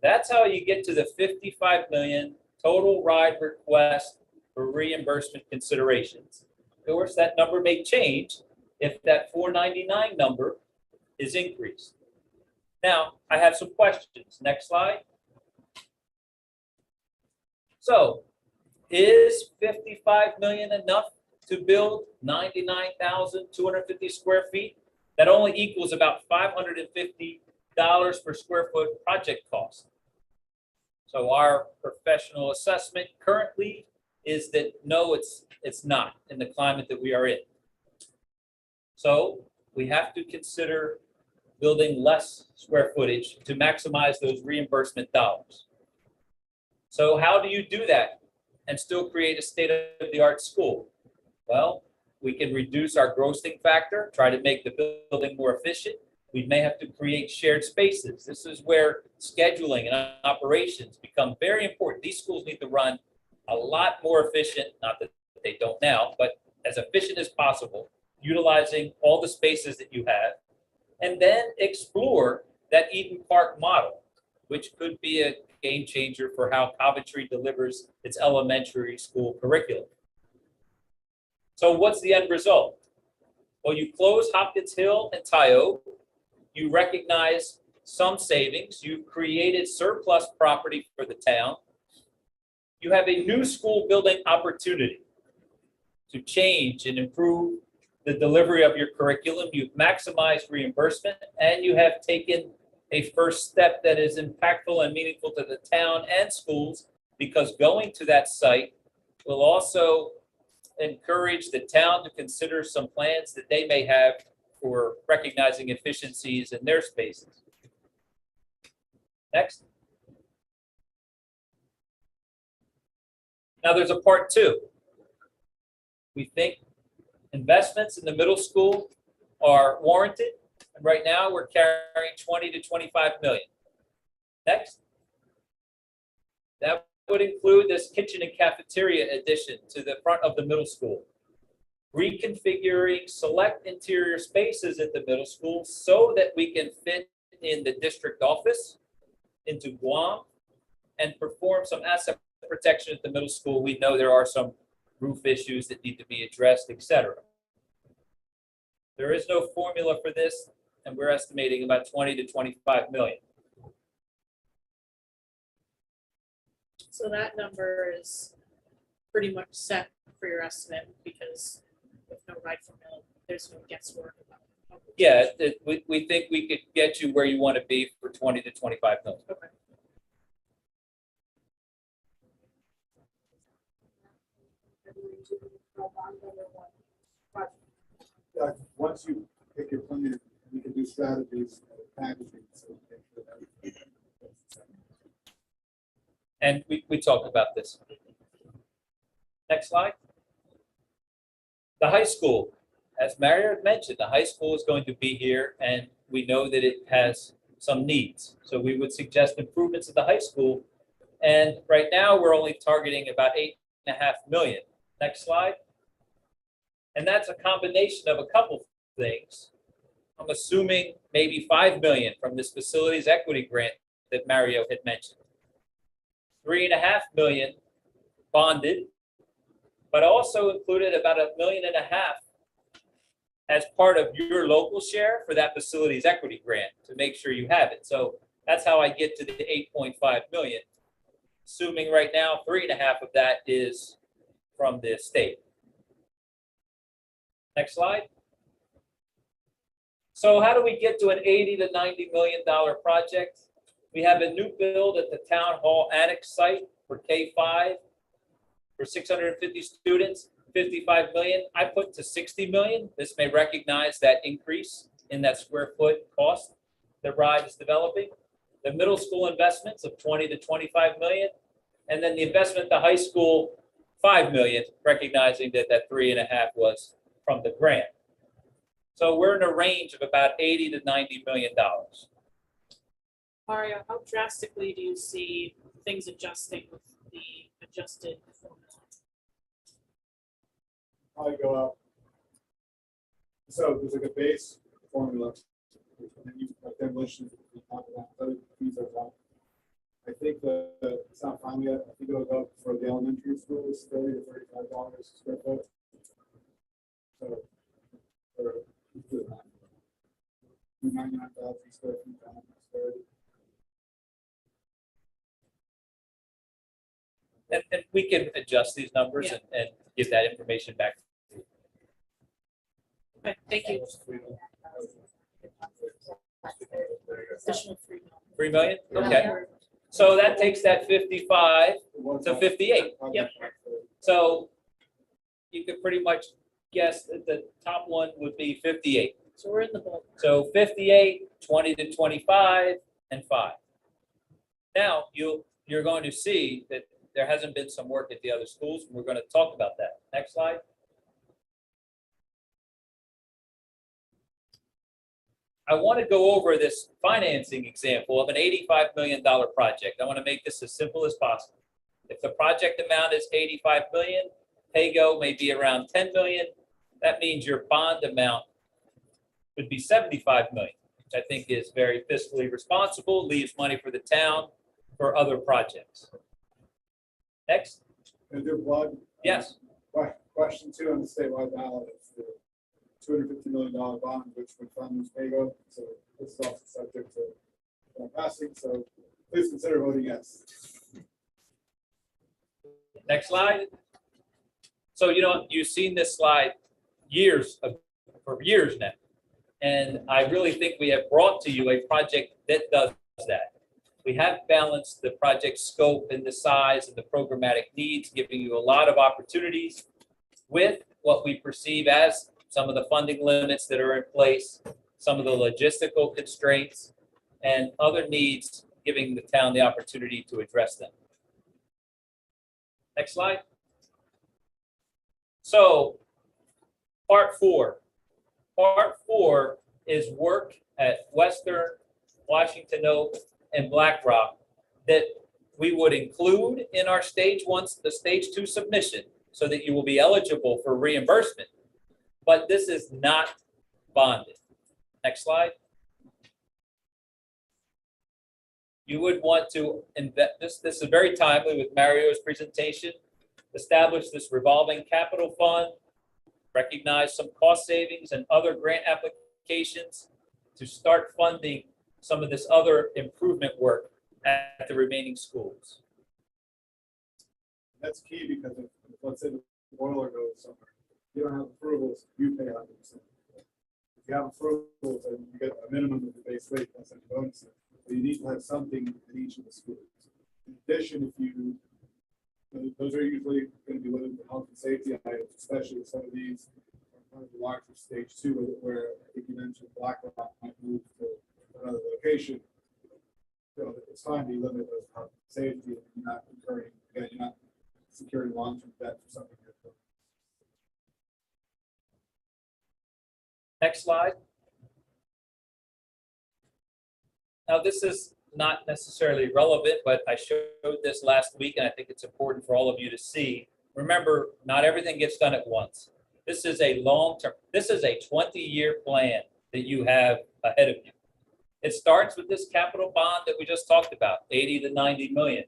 S9: That's how you get to the 55 million total RIDE request for reimbursement considerations. Of course, that number may change if that 499 number is increased. Now, I have some questions. Next slide. So, is 55 million enough to build 99,250 square feet? That only equals about $550 per square foot project cost. So our professional assessment currently is that no, it's not in the climate that we are in. So we have to consider building less square footage to maximize those reimbursement dollars. So how do you do that and still create a state-of-the-art school? Well, we can reduce our grossing factor, try to make the building more efficient. We may have to create shared spaces. This is where scheduling and operations become very important. These schools need to run a lot more efficient, not that they don't now, but as efficient as possible, utilizing all the spaces that you have. And then explore that Eden Park model, which could be a game changer for how Coventry delivers its elementary school curriculum. So what's the end result? Well, you close Hopkins Hill and Tyo, you recognize some savings, you've created surplus property for the town. You have a new school building opportunity to change and improve the delivery of your curriculum. You've maximized reimbursement, and you have taken a first step that is impactful and meaningful to the town and schools, because going to that site will also encourage the town to consider some plans that they may have for recognizing efficiencies in their spaces. Next. Now there's a part two. We think investments in the middle school are warranted. And right now we're carrying 20 to 25 million. Next. That would include this kitchen and cafeteria addition to the front of the middle school. Reconfiguring select interior spaces at the middle school so that we can fit in the district office, into Guam, and perform some asset protection at the middle school. We know there are some roof issues that need to be addressed, etc. There is no formula for this, and we're estimating about 20 to 25 million.
S1: So that number is pretty much set for your estimate, because with no right formula, there's no guesswork about.
S9: Yeah, we think we could get you where you want to be for 20 to 25 million.
S1: Okay.
S8: Once you pick your plan, you can do strategies, packaging, so you make sure that everything.
S9: And we talked about this. Next slide. The high school, as Mario had mentioned, the high school is going to be here, and we know that it has some needs. So we would suggest improvements at the high school. And right now, we're only targeting about 8.5 million. Next slide. And that's a combination of a couple things. I'm assuming maybe 5 million from this facilities equity grant that Mario had mentioned. 3.5 million bonded, but also included about 1.5 million as part of your local share for that facilities equity grant to make sure you have it. So that's how I get to the 8.5 million, assuming right now 3.5 of that is from the state. Next slide. So how do we get to an $80 to $90 million project? We have a new build at the town hall annex site for K-5 for 650 students, 55 million. I put to 60 million. This may recognize that increase in that square foot cost that RIDE is developing. The middle school investments of 20 to 25 million. And then the investment at the high school, 5 million, recognizing that that 3.5 was from the grant. So we're in a range of about 80 to 90 million dollars.
S1: Mario, how drastically do you see things adjusting with the adjusted formula?
S8: Probably go up. So there's like a base formula, and then you have demolition on top of that, other fees are up. I think it's not final yet. I think it'll go up for the elementary school, it's $30 to $35 a square foot. So, for 99,000 square feet, down to 30.
S9: And we can adjust these numbers
S1: Yeah.
S9: and give that information back.
S1: Okay, thank you. Additional 3 million.
S9: 3 million? Okay. So that takes that 55 to 58.
S1: Yep.
S9: So you could pretty much guess that the top one would be 58.
S1: So we're in the ballpark.
S9: So 58, 20 to 25, and 5. Now, you're going to see that there hasn't been some work at the other schools, and we're going to talk about that. Next slide. I want to go over this financing example of an $85 million project. I want to make this as simple as possible. If the project amount is 85 million, pay-go may be around 10 million. That means your bond amount would be 75 million, which I think is very fiscally responsible, leaves money for the town for other projects. Next,
S8: And do plug.
S9: yes.
S8: Question two on the statewide ballot is the $250 million bond, which would fund this pay-go. So this is also subject to passing, so please consider voting yes.
S9: Next slide. So, you've seen this slide for years now. And I really think we have brought to you a project that does that. We have balanced the project scope and the size and the programmatic needs, giving you a lot of opportunities with what we perceive as some of the funding limits that are in place, some of the logistical constraints, and other needs, giving the town the opportunity to address them. Next slide. So, part four. Part four is work at Western, Washington Oak, and Black Rock that we would include in our the stage 2 submission, so that you will be eligible for reimbursement. But this is not bonded. Next slide. You would want to invest, this is very timely with Mario's presentation, establish this revolving capital fund, recognize some cost savings and other grant applications to start funding some of this other improvement work at the remaining schools.
S8: That's key because if, let's say the boiler goes somewhere, you don't have approvals, you pay 100%. If you have approvals, then you get a minimum of the base rate plus any bonuses. But you need to have something in each of the schools. In addition, those are usually going to be limited to health and safety items, especially some of these are kind of the larger stage 2, where I think you mentioned Black Rock might move to another location. So it's fine to limit those health and safety, and you're not incurring, again, you're not securing long-term debt for something.
S9: Next slide. Now, this is not necessarily relevant, but I showed this last week, and I think it's important for all of you to see. Remember, not everything gets done at once. This is a long-term, this is a 20-year plan that you have ahead of you. It starts with this capital bond that we just talked about, 80 to 90 million.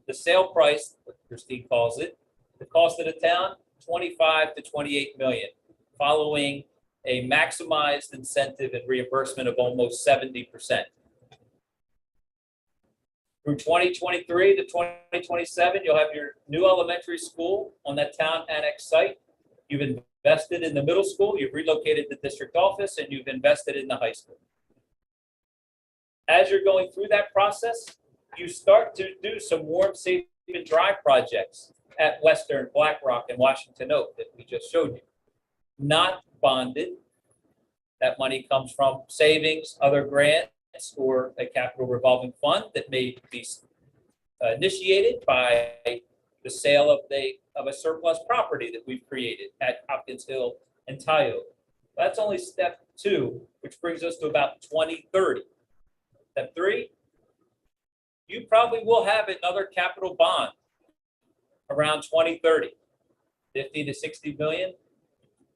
S9: The sale price, what Christine calls it, the cost of the town, 25 to 28 million, following a maximized incentive and reimbursement of almost 70%. From 2023 to 2027, you'll have your new elementary school on that town annex site. You've invested in the middle school, you've relocated the district office, and you've invested in the high school. As you're going through that process, you start to do some warm, safe, and dry projects at Western, Black Rock, and Washington Oak that we just showed you. Not bonded. That money comes from savings, other grants, or a capital revolving fund that may be initiated by the sale of a surplus property that we've created at Hopkins Hill and Tyoke. That's only step 2, which brings us to about 2030. Step 3, you probably will have another capital bond around 2030, 50 to 60 million.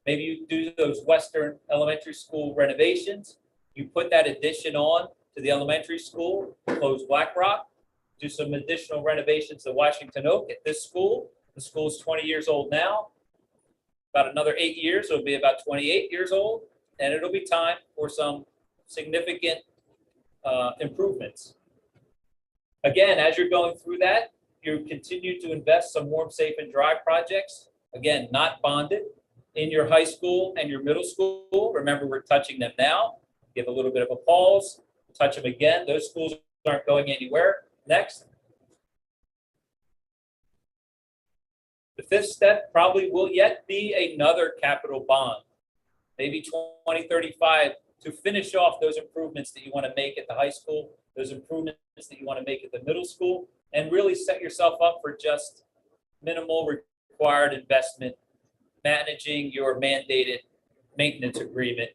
S9: Maybe you do those Western elementary school renovations. You put that addition on to the elementary school, close Black Rock, do some additional renovations to Washington Oak at this school. The school is 20 years old now. About another 8 years, it'll be about 28 years old, and it'll be time for some significant improvements. Again, as you're going through that, you continue to invest some warm, safe, and dry projects. Again, not bonded in your high school and your middle school. Remember, we're touching them now. Give a little bit of a pause, touch them again. Those schools aren't going anywhere. Next. The 5th step probably will yet be another capital bond, maybe 2035, to finish off those improvements that you want to make at the high school, those improvements that you want to make at the middle school, and really set yourself up for just minimal required investment, managing your mandated maintenance agreement.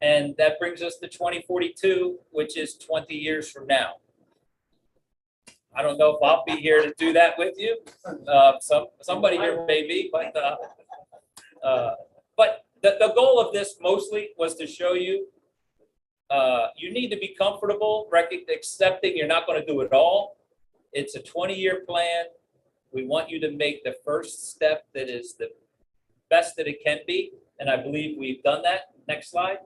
S9: And that brings us to 2042, which is 20 years from now. I don't know if I'll be here to do that with you. Somebody here may be, but the goal of this mostly was to show you, you need to be comfortable, accepting you're not gonna do it all. It's a 20-year plan. We want you to make the first step that is the best that it can be, and I believe we've done that. Next slide.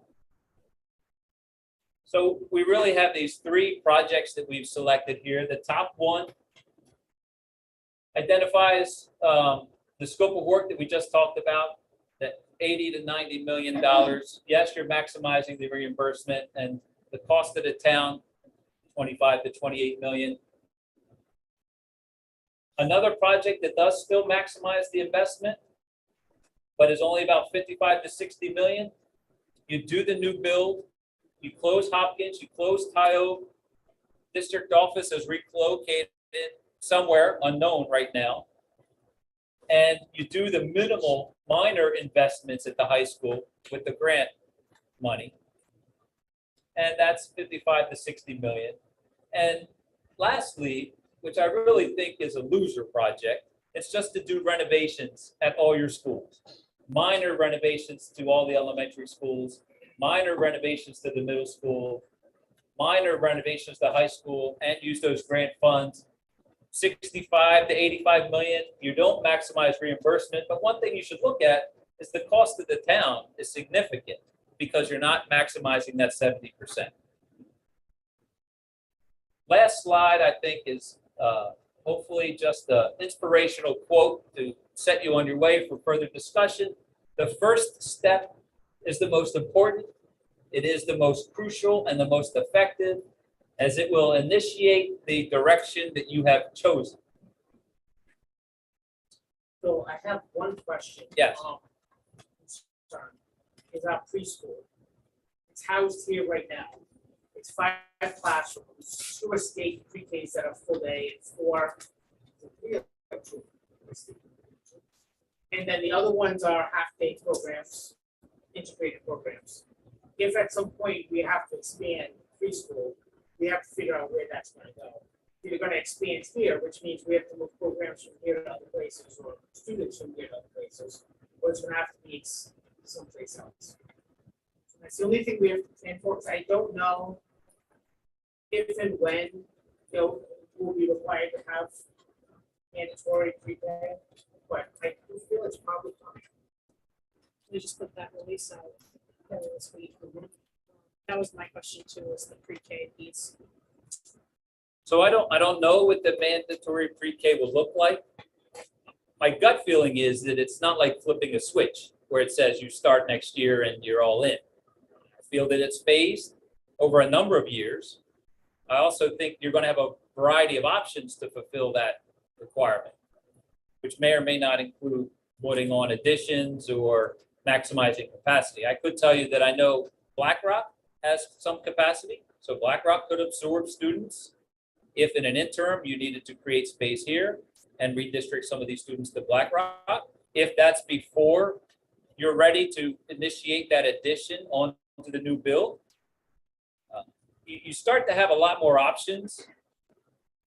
S9: So we really have these 3 projects that we've selected here. The top one identifies the scope of work that we just talked about, that $80 to $90 million. Yes, you're maximizing the reimbursement, and the cost of the town, 25 to 28 million. Another project that does still maximize the investment, but is only about 55 to 60 million. You do the new build, you close Hopkins, you close Tyoke. District office is relocated somewhere unknown right now. And you do the minimal minor investments at the high school with the grant money. And that's 55 to 60 million. And lastly, which I really think is a loser project, it's just to do renovations at all your schools. Minor renovations to all the elementary schools, minor renovations to the middle school, minor renovations to high school, and use those grant funds. 65 to 85 million, you don't maximize reimbursement, but one thing you should look at is the cost of the town is significant because you're not maximizing that 70%. Last slide, I think, is hopefully just an inspirational quote to set you on your way for further discussion. The first step is the most important. It is the most crucial and the most effective, as it will initiate the direction that you have chosen.
S4: So I have one question.
S9: Yes.
S4: Concern is our preschool. It's housed here right now. It's 5 classrooms, 2 are state pre-Ks that are full day, and 4. And then the other ones are half-day programs, integrated programs. If at some point we have to expand preschool, we have to figure out where that's gonna go. We're gonna expand here, which means we have to move programs from here to other places, or students from here to other places, or it's gonna have to be someplace else. So that's the only thing we have to plan for, because I don't know if and when, we'll be required to have mandatory pre-K, but I do feel it's probably coming.
S1: We just put that release out earlier this week. That was my question too, was the pre-K piece.
S9: So I don't know what the mandatory pre-K will look like. My gut feeling is that it's not like flipping a switch where it says you start next year and you're all in. I feel that it's phased over a number of years. I also think you're going to have a variety of options to fulfill that requirement, which may or may not include putting on additions or maximizing capacity. I could tell you that I know BlackRock has some capacity, so BlackRock could absorb students if in an interim you needed to create space here and redistrict some of these students to BlackRock. If that's before you're ready to initiate that addition onto the new build, you start to have a lot more options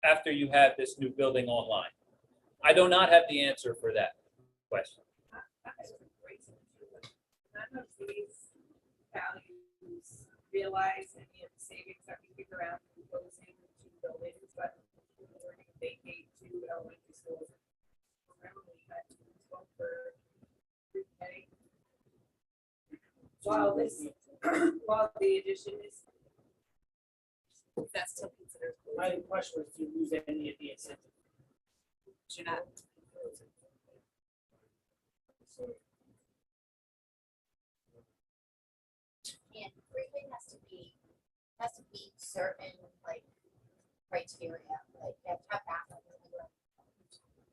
S9: after you have this new building online. I do not have the answer for that question.
S3: None of these values realize any of the savings that we figure out proposing to buildings, but we're going to vacate 2 elementary schools. Remember, we had 12 for pre-K. While the addition is, that's still considered.
S4: My question was, do you lose any of the incentive?
S3: You're not.
S6: And everything has to meet certain like criteria, like they have to have bathroom.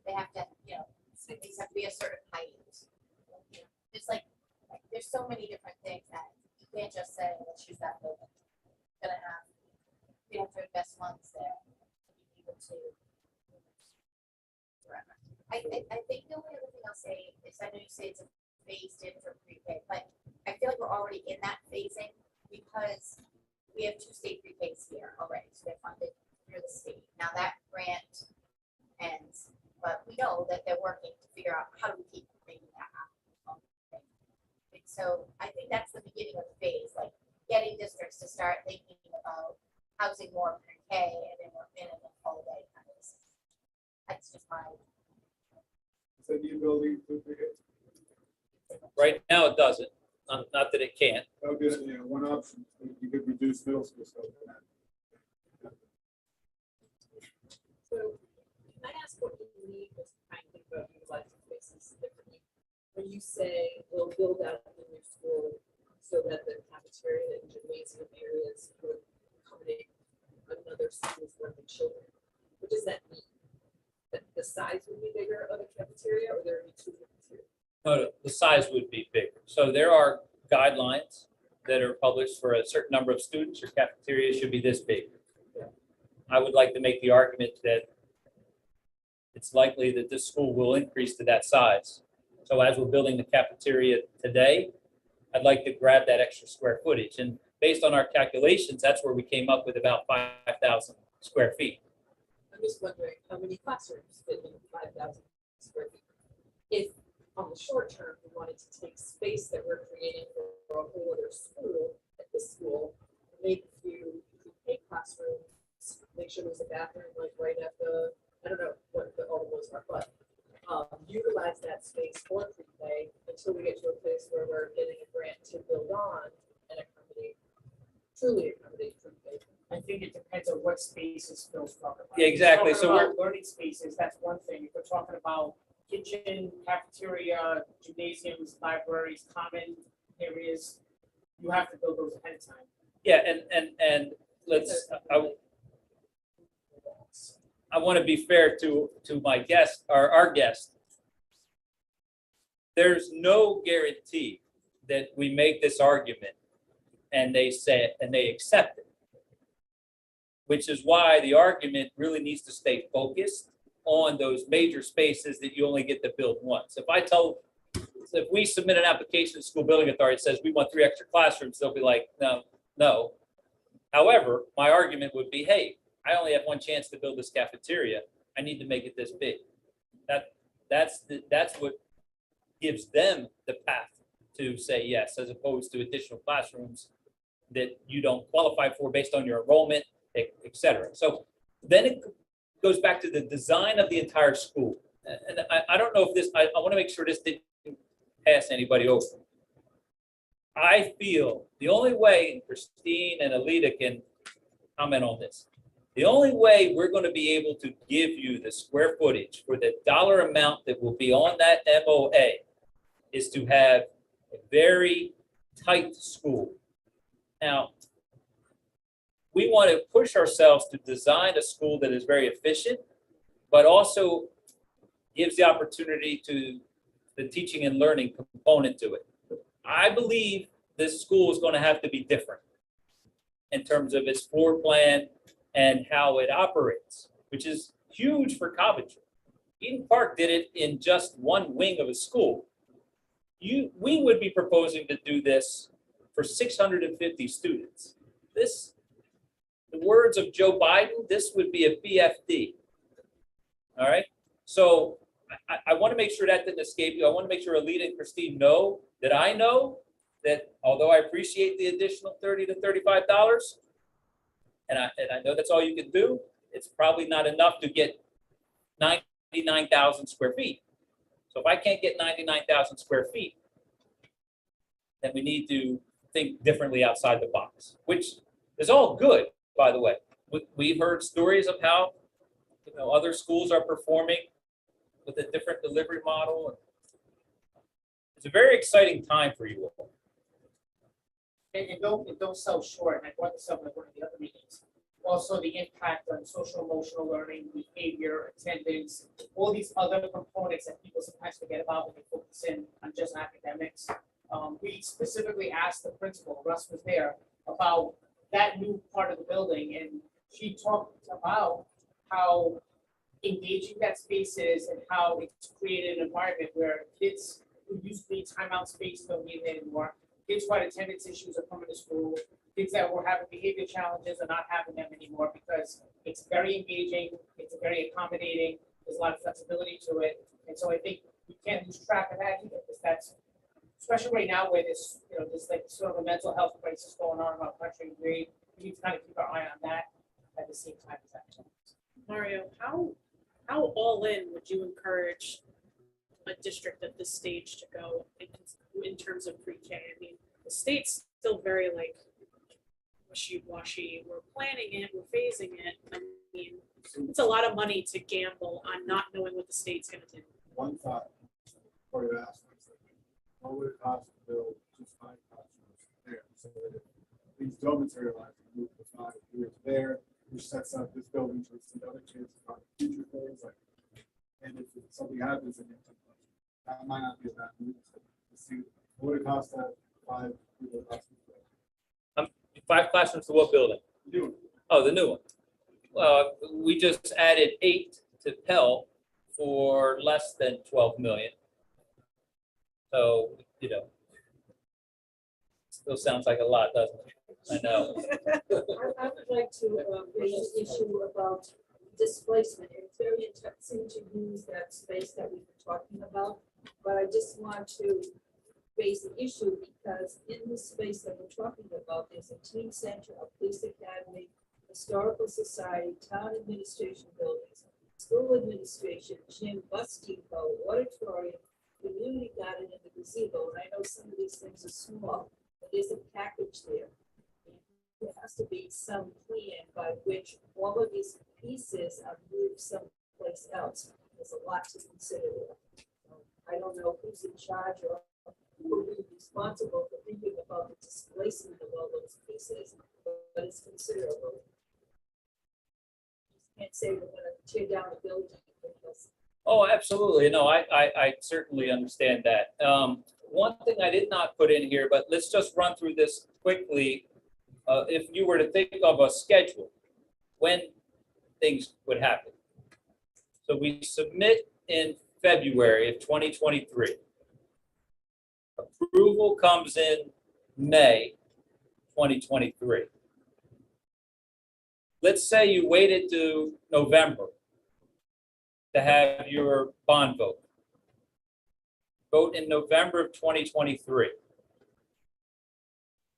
S6: They have to, these have to be a certain height. It's like, there's so many different things that you can't just say, let's use that building. We have to invest funds there to be able to. Forever. I think the only other thing I'll say is, I know you say it's a phased in for pre-K, but I feel like we're already in that phasing because we have 2 state pre-Ks here already, so they're funded through the state. Now that grant
S10: figure out how do we keep making that happen. And so I think that's the beginning of the phase, like getting districts to start thinking about housing more pre-K and then we're in a full day kind of. That's just my.
S8: So new building,
S9: Right now, it doesn't, not that it can't.
S8: that would be, one option, you could reduce middle school stuff.
S7: So can I ask what you need to kind of think about utilizing spaces differently? When you say we'll build out the new school so that the cafeteria and gymnasium areas would accommodate another school's worth of children, what does that mean? That the size would be bigger of a cafeteria or there would be two cafeterias?
S9: No, the size would be bigger. So there are guidelines that are published for a certain number of students. Your cafeteria should be this big. I would like to make the argument that it's likely that this school will increase to that size. So as we're building the cafeteria today, I'd like to grab that extra square footage. And based on our calculations, that's where we came up with about 5,000 square feet.
S7: I'm just wondering how many classrooms fit in 5,000 square feet? If on the short term, we wanted to take space that we're creating for a whole other school at this school, make a few pre-K classrooms, make sure there's a bathroom like right at the, I don't know what all the rules are, but utilize that space for pre-K until we get to a place where we're getting a grant to build on and truly accommodate pre-K.
S4: I think it depends on what spaces Phil's talking about.
S9: Yeah, exactly.
S4: If we're
S9: So
S4: talking about learning spaces, that's one thing. If we're talking about kitchen, cafeteria, gymnasiums, libraries, common areas, you have to build those ahead of time.
S9: Yeah, and let's, I want to be fair to my guest, our guest. There's no guarantee that we make this argument and they say, and they accept it. Which is why the argument really needs to stay focused on those major spaces that you only get to build once. If we submit an application to the school building authority that says we want 3 extra classrooms, they'll be like, no. However, my argument would be, hey, I only have one chance to build this cafeteria. I need to make it this big. That's what gives them the path to say yes, as opposed to additional classrooms that you don't qualify for based on your enrollment, et cetera. So then it goes back to the design of the entire school. And I don't know if this, I want to make sure this didn't pass anybody over. I feel the only way, and Christine and Alita can comment on this, the only way we're going to be able to give you the square footage for the dollar amount that will be on that MOA is to have a very tight school. Now, we want to push ourselves to design a school that is very efficient, but also gives the opportunity to the teaching and learning component to it. I believe this school is going to have to be different in terms of its floor plan and how it operates, which is huge for Coventry. Eden Park did it in just one wing of a school. We would be proposing to do this for 650 students. The words of Joe Biden, this would be a BFD. All right. So I want to make sure that didn't escape you. I want to make sure Alita and Christine know that I know that although I appreciate the additional $30 to $35, and I know that's all you can do, it's probably not enough to get 99,000 square feet. So if I can't get 99,000 square feet, then we need to think differently outside the box, which is all good, by the way. We've heard stories of how other schools are performing with a different delivery model. It's a very exciting time for you all.
S4: And don't sell short, and I brought this up in one of the other meetings. Also, the impact on social emotional learning, behavior, attendance, all these other components that people sometimes forget about when they focus in on just academics. We specifically asked the principal, Russ was there, about that new part of the building, and she talked about how engaging that space is and how it's created an environment where kids who used to be timeout space don't need it anymore. Kids who had attendance issues are coming to school. Kids that were having behavior challenges are not having them anymore because it's very engaging, it's very accommodating, there's a lot of flexibility to it. And so I think
S11: we can't lose track of that either, because that's, especially right now where there's, there's like sort of a mental health crisis going on around the country. We need to kind of keep our eye on that at the same time as that.
S1: Mario, how all in would you encourage a district at this stage to go in terms of pre-K? I mean, the state's still very like wishy-washy. We're planning it, we're phasing it. I mean, it's a lot of money to gamble on not knowing what the state's gonna do.
S8: One thought, before you ask, what would it cost to build just 5 classrooms there? So that if these don't materialize, we move the 5 years there, which sets up this building to see other kids for future things, like, and if something happens in it, that might not be a bad move to see what would it cost to have 5 people across the building.
S9: 5 classrooms to what building?
S8: New.
S9: Oh, the new one. Well, we just added 8 to Pell for less than 12 million. So, still sounds like a lot, doesn't it? I know.
S3: I would like to raise an issue about displacement. It's very interesting to use that space that we've been talking about, but I just want to raise the issue because in the space that we're talking about, there's a teen center, a police academy, historical society, town administration buildings, school administration, gym, bus depot, auditorium, community garden, and the gazebo. And I know some of these things are small, but there's a package there. There has to be some plan by which all of these pieces are moved someplace else. There's a lot to consider there. I don't know who's in charge or who will be responsible for thinking about the displacement of all those pieces, but it's considerable. You can't say we're gonna tear down the building because
S9: Oh, absolutely. No, I certainly understand that. One thing I did not put in here, but let's just run through this quickly. If you were to think of a schedule, when things would happen. So we submit in February of 2023. Approval comes in May 2023. Let's say you waited to November to have your bond vote. Vote in November of 2023.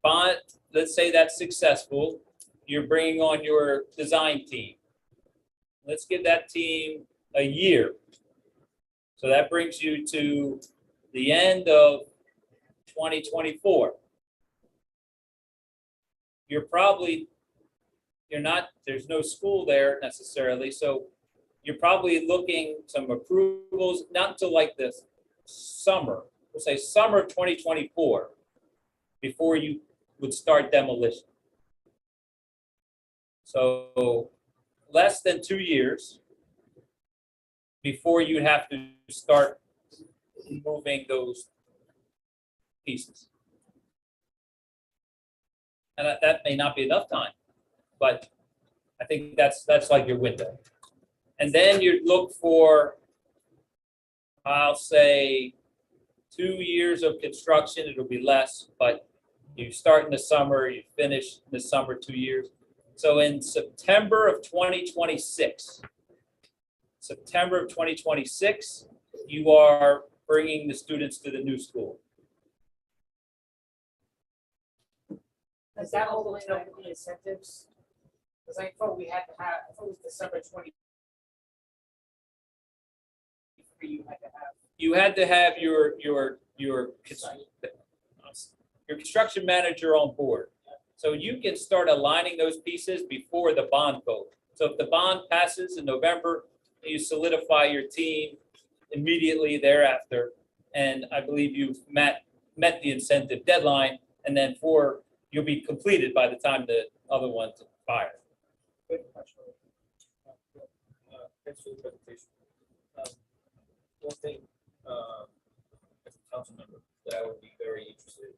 S9: Bond, let's say that's successful. You're bringing on your design team. Let's give that team a year. So that brings you to the end of 2024. There's no school there necessarily, so you're probably looking some approvals, not until like this summer, we'll say summer of 2024, before you would start demolition. So less than 2 years before you'd have to start moving those pieces. And that may not be enough time, but I think that's like your window. And then you'd look for, I'll say, 2 years of construction. It'll be less, but you start in the summer, you finish in the summer, 2 years. So in September of 2026, you are bringing the students to the new school.
S11: Is that all the way down to the incentives? Because I thought we had to have, I thought it was December 20.
S9: You had to have your construction manager on board. So you can start aligning those pieces before the bond vote. So if the bond passes in November, you solidify your team immediately thereafter. And I believe you've met the incentive deadline, and then you'll be completed by the time the other ones expire.
S12: Thanks for the presentation. One thing, as a council member, that I would be very interested in,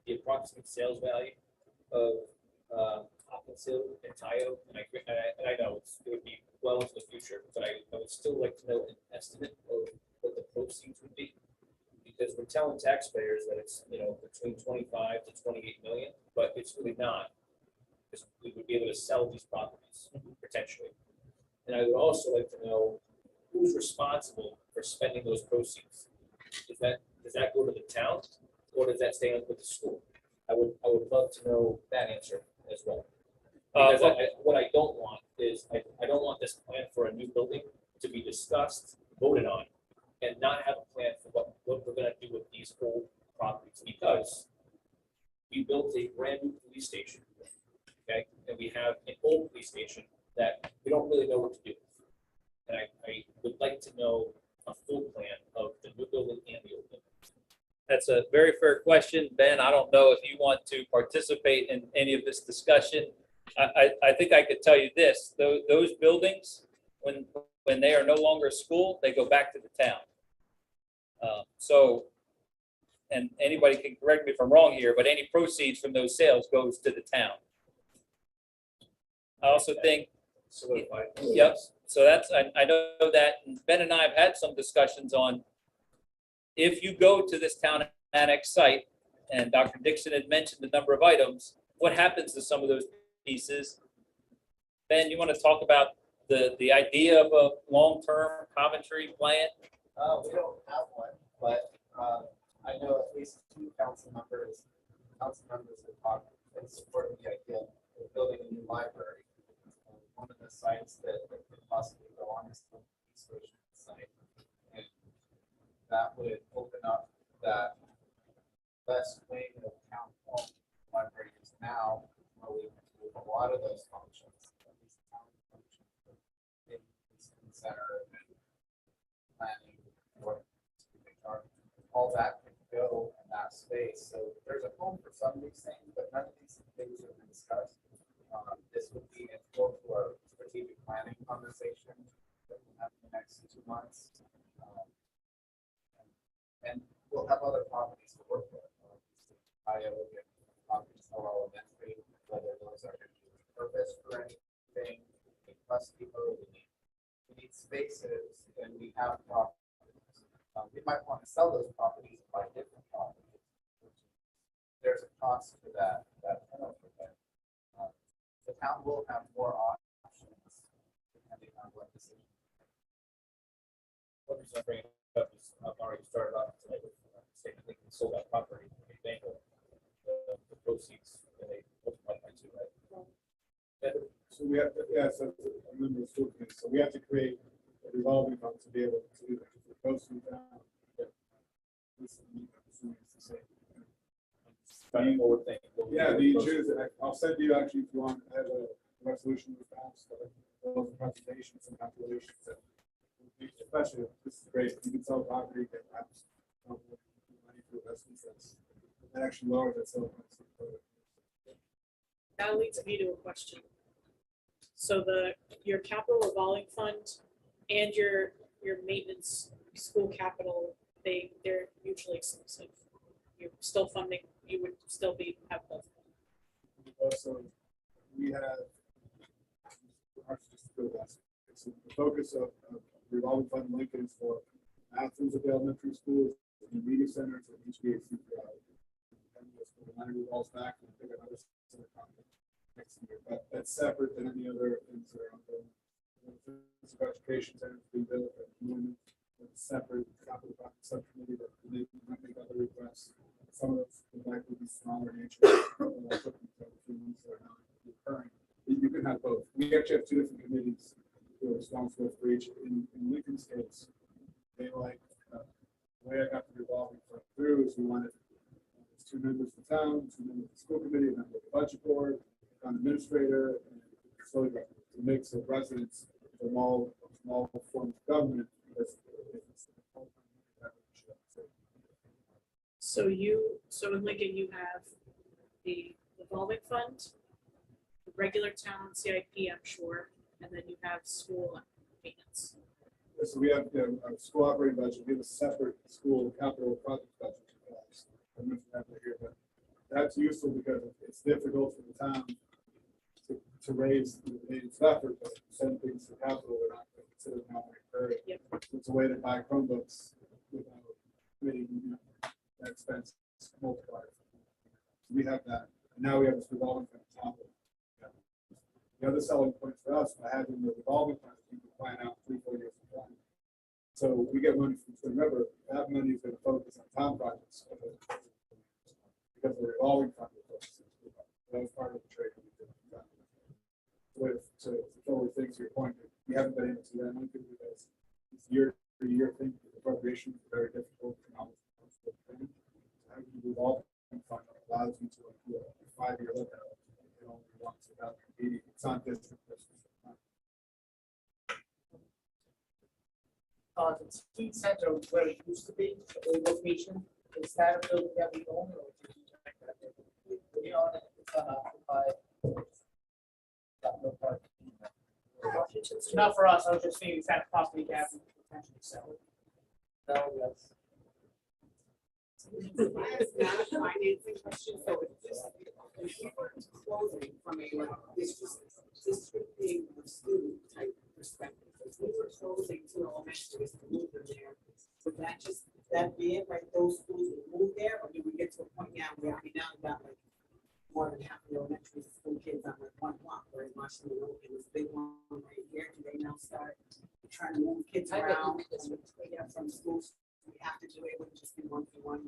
S12: the approximate sales value of Hopkinsville and Tayo, and I know it would be well into the future, but I would still like to know an estimate of what the proceeds would be. Because we're telling taxpayers that it's, between 25 to 28 million, but it's really not. Because we would be able to sell these properties potentially. And I would also like to know who's responsible for for spending those proceeds? Does that go to the town, or does that stay with the school? I would love to know that answer as well. Because what I don't want is, I don't want this plan for a new building to be discussed, voted on, and not have a plan for what we're gonna do with these old properties, because we built a brand new police station, okay, and we have an old police station that we don't really know what to do. And I would like to know a full plan of the new building and the old building.
S9: That's a very fair question. Ben, I don't know if you want to participate in any of this discussion. I think I could tell you this, those buildings, when they are no longer a school, they go back to the town. So, and anybody can correct me if I'm wrong here, but any proceeds from those sales goes to the town. I also think,
S12: Solidified.
S9: yep, so that's, I know that, and Ben and I have had some discussions on, if you go to this town annex site, and Dr. Dixon had mentioned the number of items, what happens to some of those pieces? Ben, you want to talk about the idea of a long-term Coventry plan?
S2: We don't have one, but I know at least two council members have talked in support of the idea of building a new library. One of the sites that could possibly go on is the police station site. And that would open up that west wing of town hall library is now, where we move a lot of those functions, at least town functions, in the center and planning, or all that can go in that space. So there's a home for some of these things, but none of these things have been discussed. This would be integral to our strategic planning conversation that we'll have in the next 2 months. And we'll have other properties to work with. I look at properties that are elementary, whether those are going to be repurposed for anything. We need bus depot, we need spaces, and we have properties. We might want to sell those properties and buy different properties. There's a cost to that penalty. The town will have more options depending on what decision.
S12: What reason I bring it up is I've already started off tonight with saying I think we sold that property in Bangor. The proceeds, they multiplied by 2, right?
S8: So we have, so I remember the school committee, so we have to create a revolving fund to be able to do that. If it goes to the town, this is the same.
S12: Trying to forward think.
S8: Yeah, the choose, I'll send you actually if you want, I have a resolution with passed, those presentations and calculations. And especially, this is great, you can sell property, get perhaps money for investments, that actually lowers that sale price.
S1: That leads me to a question. So your capital revolving fund and your maintenance school capital, they're mutually exclusive. You're still funding, you would still have both.
S8: So we have, so the focus of revolving fund Lincoln is for bathrooms at the elementary schools, and media centers, and HVAC throughout. And just put the money revolves back and pick another center contract next year. But that's separate than any other things that are ongoing. Physical education centers being built at the moment, separate capital project subcommittee that may make other requests. Some of those would likely be smaller in nature. You can have both. We actually have 2 different committees who are responsible for each. In Lincoln's case, they like the way I got the revolving fund through is we wanted 2 members of the town, 2 members of the school committee, a member of the budget board, an administrator, and so to mix of residents from all forms of government.
S1: So in Lincoln, you have the revolving fund, the regular town CIP, I'm sure, and then you have school maintenance.
S8: So we have a school operating budget. We have a separate school capital project budget. I don't know if you have it here, but that's useful because it's difficult for the town to raise the maintenance effort, but send things to capital. We're not going to consider not recurring.
S1: Yep.
S8: It's a way to buy Chromebooks without creating that expense multiplier. We have that. And now we have this revolving fund on top of it. The other selling point for us by having the revolving fund, you can plan out 3-4 years of plan. So we get money from, so remember, that money is gonna focus on town projects. Because the revolving fund. That was part of the trade. We did. To forward things to your point, we haven't been able to, that money could be this year-to-year thing, appropriation is very difficult. How you revolve fund allows you to do a 5-year look at it. You know, once without competing, it's not this.
S11: The teen center where it used to be, the old location, is that a building that we own or did you rent that building?
S2: We own it, it's unoccupied. Got no parking.
S11: It's not for us, I was just saying, is that a property that we could potentially sell?
S2: No, yes.
S13: That's not a financing question, so it's just, if we were closing from a like districting of student type perspective, if we were closing two elementary schools in there, would that just, that be it, like those schools would move there, or do we get to a point now where we now got like more than half the elementary school kids on like one block, whereas Washington Road and this big one right here, do they now start trying to move kids
S3: I bet
S13: around?
S3: you this would-
S13: Yeah, from schools, we have to do it, would just be one-to-one.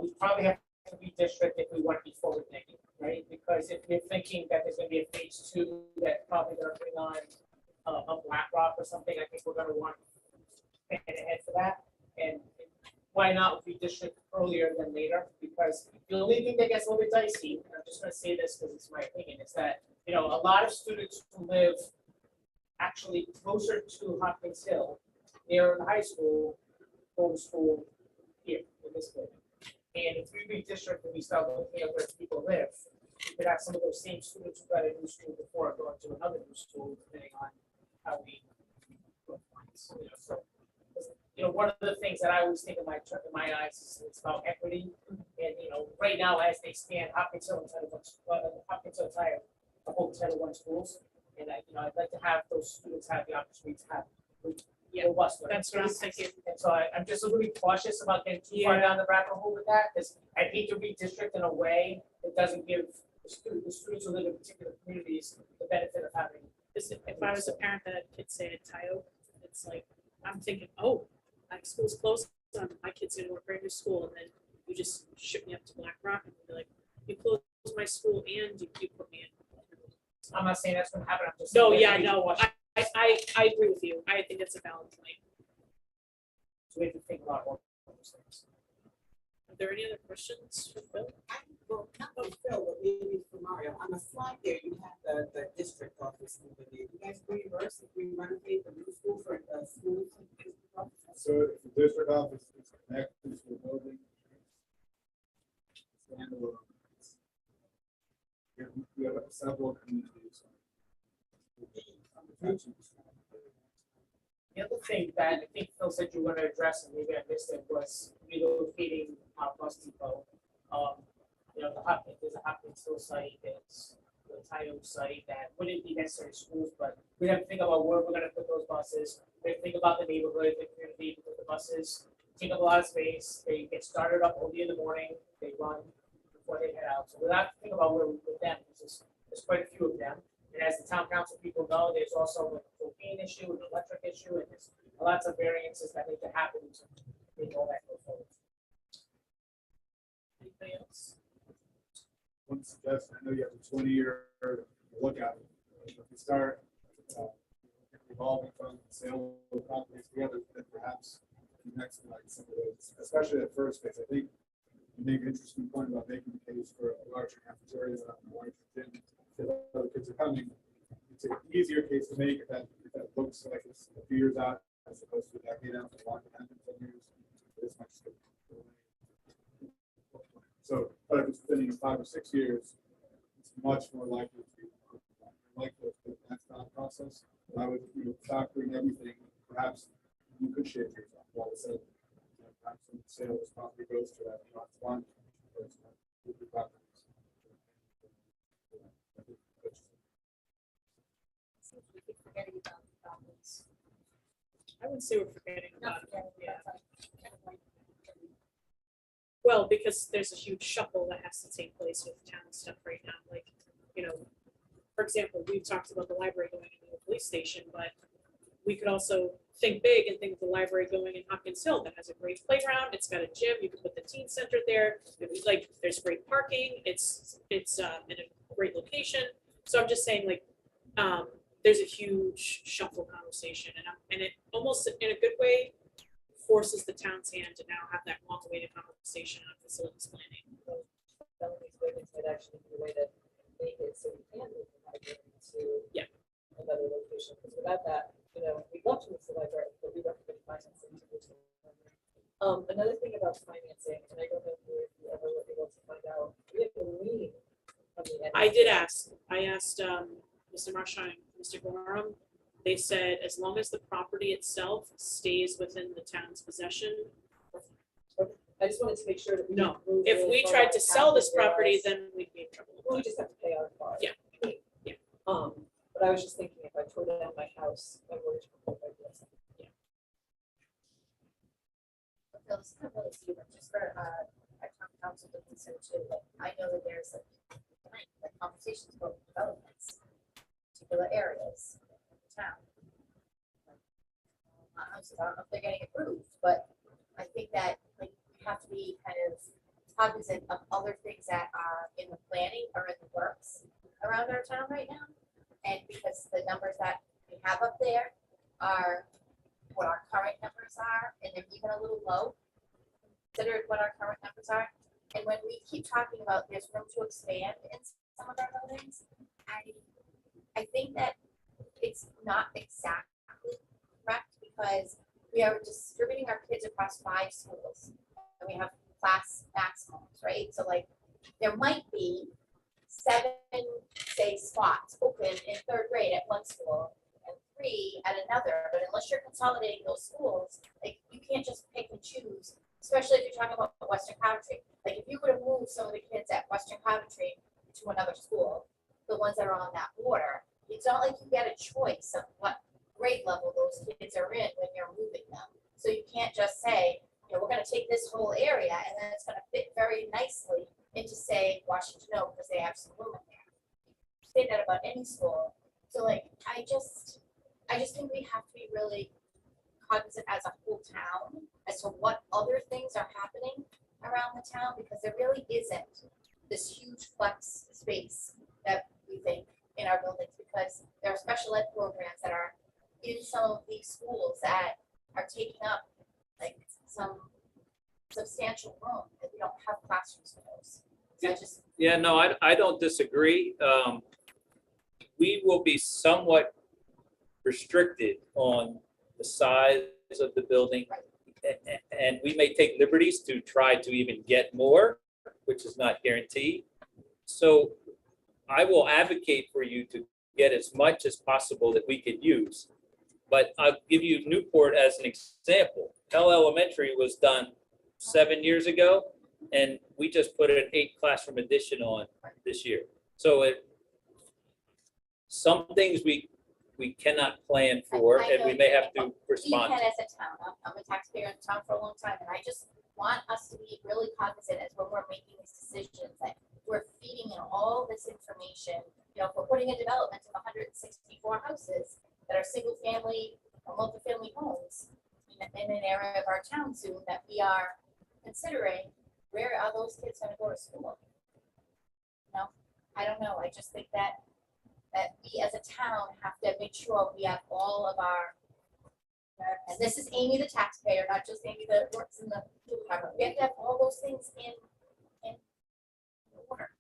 S11: We probably have to be district if we want to be forward thinking, right? Because if you're thinking that there's gonna be a phase 2 that probably gonna bring on a BlackRock or something, I think we're gonna want to plan ahead for that. And why not be district earlier than later? Because the only thing that gets a little bit dicey, and I'm just gonna say this because it's my opinion, is that, you know, a lot of students who live actually closer to Hopkins Hill, near the high school, go to school here in this building. And if we redistrict and we start looking at where people live, we could have some of those same students who got a new school before going to another new school, depending on how we. You know, so, you know, one of the things that I always think in my eyes is it's about equity. And, you know, right now, as they stand, Hopkins Hill and Hopkins Hill Tire, the whole Title I schools. And I, you know, I'd like to have those students have the opportunity to have robust learning.
S1: That's what I'm thinking.
S11: And so I'm just a little bit cautious about getting too far down the rabbit hole with that, because I hate to redistrict in a way that doesn't give the students who live in particular communities the benefit of having.
S1: If I was a parent that had kids say at Tayo, it's like, I'm thinking, oh, my school's closed, my kid's gonna go to a brand new school, and then you just ship me up to Black Rock and be like, you closed my school and you put me in.
S11: I'm not saying that's gonna happen, I'm just.
S1: No,
S11: saying
S1: yeah,
S11: that we
S1: no,
S11: watch-
S1: I agree with you. I think it's a valid point.
S11: So we have to think about all those things.
S1: Are there any other questions for Phil?
S13: Well, not for Phil, but maybe for Mario. On the slide there, you have the district office over there. You guys reimburse if we renovate the new school for the schools?
S8: So if the district office is connected to the building. Standalone. We have several communities.
S11: The other thing that I think Phil said you were gonna address, and maybe I missed it, was relocating our bus depot. You know, there's a Hopkins Hill site, there's the Tayo site that wouldn't be necessarily schools, but we have to think about where we're gonna put those buses. We have to think about the neighborhood, the community, because the buses take up a lot of space, they get started up early in the morning, they run before they head out. So we'll have to think about where we put them, because there's quite a few of them. And as the town council people know, there's also a propane issue, an electric issue, and there's lots of variances that need to happen to make all that go forward.
S1: Anybody else?
S8: One suggestion, I know you have a 20-year look at it. If you start revolving funds, sale of properties together, then perhaps next, like some of those, especially at first phase, I think you make an interesting point about making the case for a larger cafeteria, a larger gym. If other kids are coming, it's an easier case to make if that looks like it's a few years out as opposed to a decade out, a long time in 10 years. It's much simpler. So, but if it's within 5 or 6 years, it's much more likely to be that's not a process. I would, factor in everything. Perhaps you could share yours off. All of a sudden, perhaps some sales property goes to that fund.
S10: Forgetting about the problems.
S1: I wouldn't say we're forgetting
S10: Not
S1: about it.
S10: forgetting,
S1: Yeah.
S10: but kind of like,
S1: Well, because there's a huge shuffle that has to take place with town stuff right now, like, for example, we've talked about the library going into the police station, but we could also think big and think of the library going in Hopkins Hill that has a great playground. It's got a gym. You could put the teen center there. It was like, there's great parking. It's in a great location. So I'm just saying, like, there's a huge shuffle conversation, and it almost in a good way forces the town's hand to now have that long-awaited conversation on facilities planning.
S3: Some of these waivers might actually be a way to make it so we can move the library to
S1: Yeah.
S3: another location, because without that, we'd love to move the library, but we recommend financing to move the library. Another thing about financing, and I don't know if you ever were able to find out, we have a lien on the end.
S1: I did ask, Mr. Marshine, Mr. Gorham, they said as long as the property itself stays within the town's possession.
S3: I just wanted to make sure that we.
S1: No,
S3: didn't move
S1: if
S3: really
S1: we
S3: far
S1: tried
S3: off
S1: to
S3: the
S1: sell
S3: path
S1: this
S3: and
S1: property,
S3: realize-
S1: then we'd be in trouble.
S3: Well, we just have to pay our part.
S1: Yeah. Yeah.
S3: But I was just thinking, if I tore down my house, my mortgage would be like this.
S10: Phil, this is not really to you, but just for our town council to consider too, like, I know that there's like conversations about developments, particular areas of the town. Houses, I don't know if they're getting approved, but I think that like we have to be kind of cognizant of other things that are in the planning or in the works around our town right now. And because the numbers that we have up there are what our current numbers are, and they're even a little low, considered what our current numbers are. And when we keep talking about there's room to expand in some of our buildings, I think that it's not exactly correct because we are distributing our kids across 5 schools. And we have class maximums, right? So like there might be 7, say, spots open in 3rd grade at one school and 3 at another, but unless you're consolidating those schools, like you can't just pick and choose, especially if you're talking about Western Coventry. Like if you could have moved some of the kids at Western Coventry to another school, the ones that are on that border, it's not like you get a choice of what grade level those kids are in when you're moving them. So you can't just say, we're gonna take this whole area and then it's gonna fit very nicely into, say, Washington Oak, because they have some room in there. Say that about any school. So like, I just think we have to be really cognizant as a whole town as to what other things are happening around the town, because there really isn't this huge flex space that we think in our buildings, because there are special ed programs that are in some of these schools that are taking up like some substantial room, and we don't have classrooms for those. So I just,
S9: Yeah, no, I don't disagree. We will be somewhat restricted on the size of the building. And we may take liberties to try to even get more, which is not guaranteed. So I will advocate for you to get as much as possible that we could use. But I'll give you Newport as an example. Pell Elementary was done 7 years ago, and we just put an 8 classroom addition on this year. So some things we cannot plan for,
S10: I
S9: and we
S10: know
S9: may
S10: you
S9: have to
S10: can,
S9: respond
S10: we
S9: to.
S10: can as a town, I'm a taxpayer in town for a long time, and I just want us to be really cognizant as when we're making these decisions, that we're feeding in all this information. If we're putting a development of 164 houses that are single family or multifamily homes in an area of our town soon that we are considering, where are those kids gonna go to school? I don't know, I just think that we as a town have to make sure we have all of our, and this is Amy the taxpayer, not just Amy that works in the school department, we have to have all those things in order.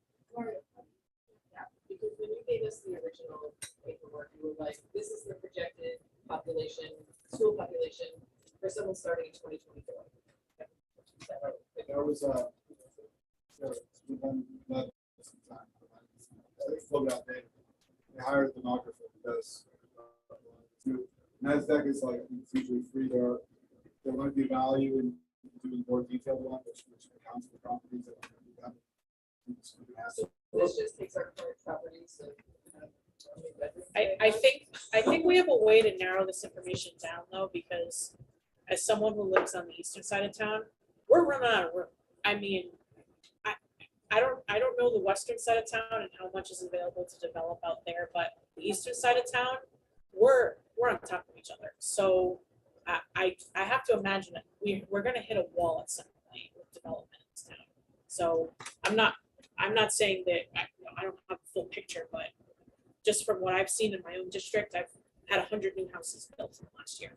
S7: Because when you gave us the original paperwork, you were like, this is the projected population, school population for someone starting in 2024.
S8: There was we've done that some time. They floated out data. They hired a demographer who does. NASDAQ is like, it's usually free. There might be value in doing more detailed one, which accounts for properties that are going to be done.
S7: So this just takes our current properties and.
S1: I think we have a way to narrow this information down though, because as someone who lives on the eastern side of town, we're running out of room. I mean, I don't know the western side of town and how much is available to develop out there, but the eastern side of town, we're on top of each other. So I have to imagine that we're gonna hit a wall at some point with development in this town. So I'm not saying that, I don't have a full picture, but just from what I've seen in my own district, I've had 100 new houses built in the last year.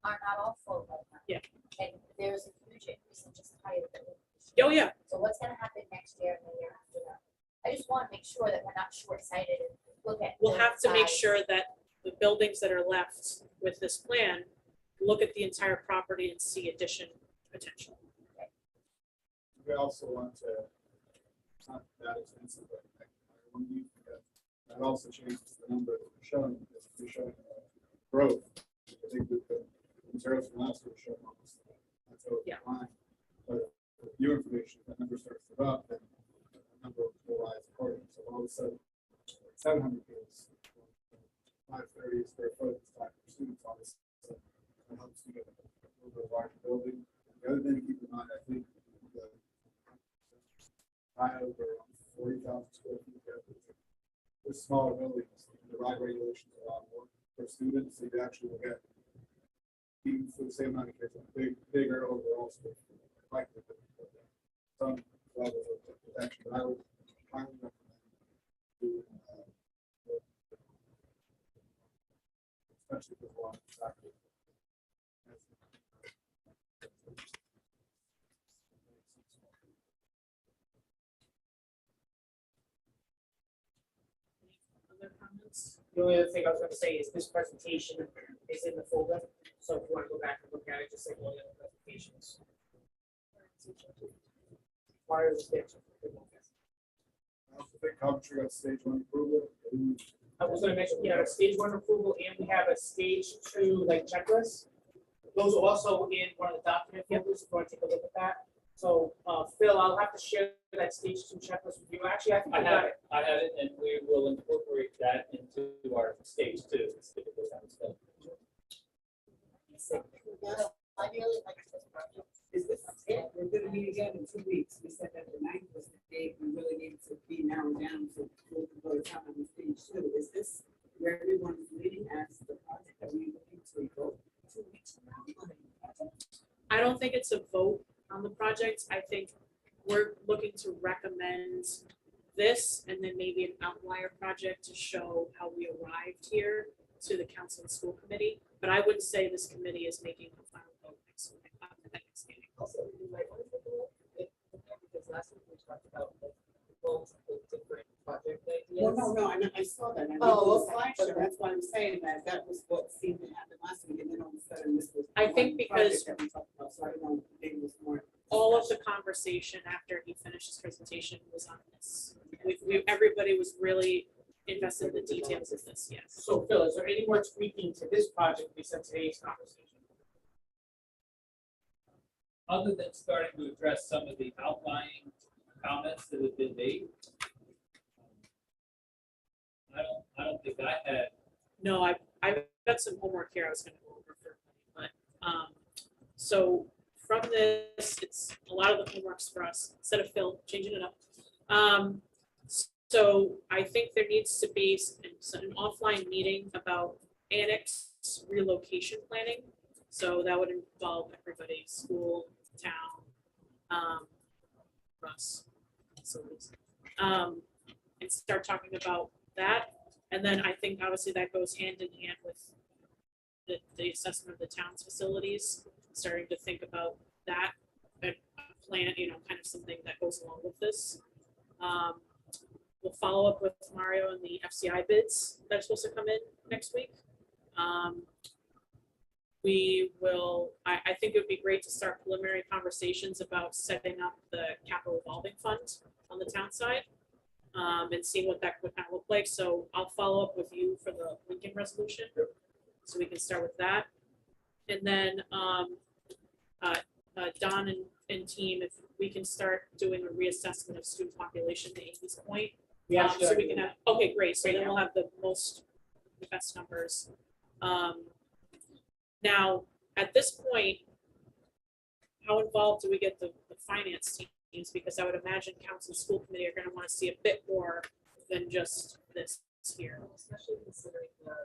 S10: Are not all full right now.
S1: Yeah.
S10: And there's a huge increase in just higher.
S1: Oh, yeah.
S10: So what's gonna happen next year and the year after that? I just wanna make sure that we're not short-sighted and look at.
S1: We'll
S10: both
S1: have to make
S10: sides.
S1: sure that the buildings that are left with this plan, look at the entire property and see addition potential.
S8: We also want to, it's not that expensive, but when you, that also changes the number that we're showing, because if you're showing growth. I think that the materials from last year show almost, that's over
S1: Yeah.
S8: line. But with new information, if that number starts to go up, then the number will rise accordingly. So all of a sudden, 700 kids, 530 square foot, 5 students, all this, so it helps you get a little bit larger building. The other thing to keep in mind, I think the high over 40,000 square feet, with smaller buildings, the ride regulations are a lot more for students, so you actually will get even for the same amount of kids, bigger overall space. Likely, but some levels of protection, but I would highly recommend doing, especially with one factor.
S1: Other comments?
S11: The only other thing I was gonna say is this presentation is in the folder, so if you wanna go back and look at it, just like all the other presentations. Prior to this.
S8: I also think Coventry got stage 1 approval.
S11: I was gonna mention, we have a stage 1 approval and we have a stage 2 like checklist. Those are also in one of the document folders, if you wanna take a look at that. So, Phil, I'll have to share that stage 2 checklist with you. Actually, I think I got it.
S12: I have it, and we will incorporate that into our stage 2. It's typical time stuff.
S10: I really like this project.
S13: Is this, we're gonna meet again in 2 weeks. We said that the 9th was the date we really needed to be narrowed down to go to town on stage 2. Is this where everyone's meeting as the project that we looking to go 2 weeks from now? on the project?
S1: I don't think it's a vote on the project. I think we're looking to recommend this and then maybe an outlier project to show how we arrived here to the council and school committee. But I wouldn't say this committee is making a final vote next week. Next meeting.
S7: Also, you might want to take a look at, because last week we talked about like multiple different project ideas.
S13: Well, no, I saw that. I
S7: Oh,
S13: remember the
S7: okay.
S13: slideshow. That's why I'm saying that. That was what seemed to happen last week, and then all of a sudden this was.
S1: I think
S13: one
S1: because-
S13: project that we talked about, so I don't know, maybe it was more.
S1: All of the conversation after he finished his presentation was on this. Everybody was really invested in the details of this, yes.
S11: So Phil, is there any more tweaking to this project besides today's conversation?
S9: Other than starting to address some of the outlying comments that have been made. I don't think I had,
S1: No, I've got some homework here I was gonna go over for, but, so from this, it's a lot of the homework's for us, instead of Phil changing it up. So I think there needs to be an offline meeting about annex relocation planning. So that would involve everybody, school, town, us, facilities. And start talking about that. And then I think obviously that goes hand in hand with the assessment of the town's facilities, starting to think about that, a plan, kind of something that goes along with this. We'll follow up with Mario and the FCI bids that are supposed to come in next week. We will, I think it would be great to start preliminary conversations about setting up the capital revolving fund on the town side. And see what that would kind of look like. So I'll follow up with you for the Lincoln resolution. So we can start with that. And then Don and team, if we can start doing a reassessment of student population to Amy's point. So we can have, okay, great. So then we'll have the best numbers. Now, at this point, how involved do we get the finance teams? Because I would imagine council and school committee are gonna wanna see a bit more than just this here.
S7: Especially considering the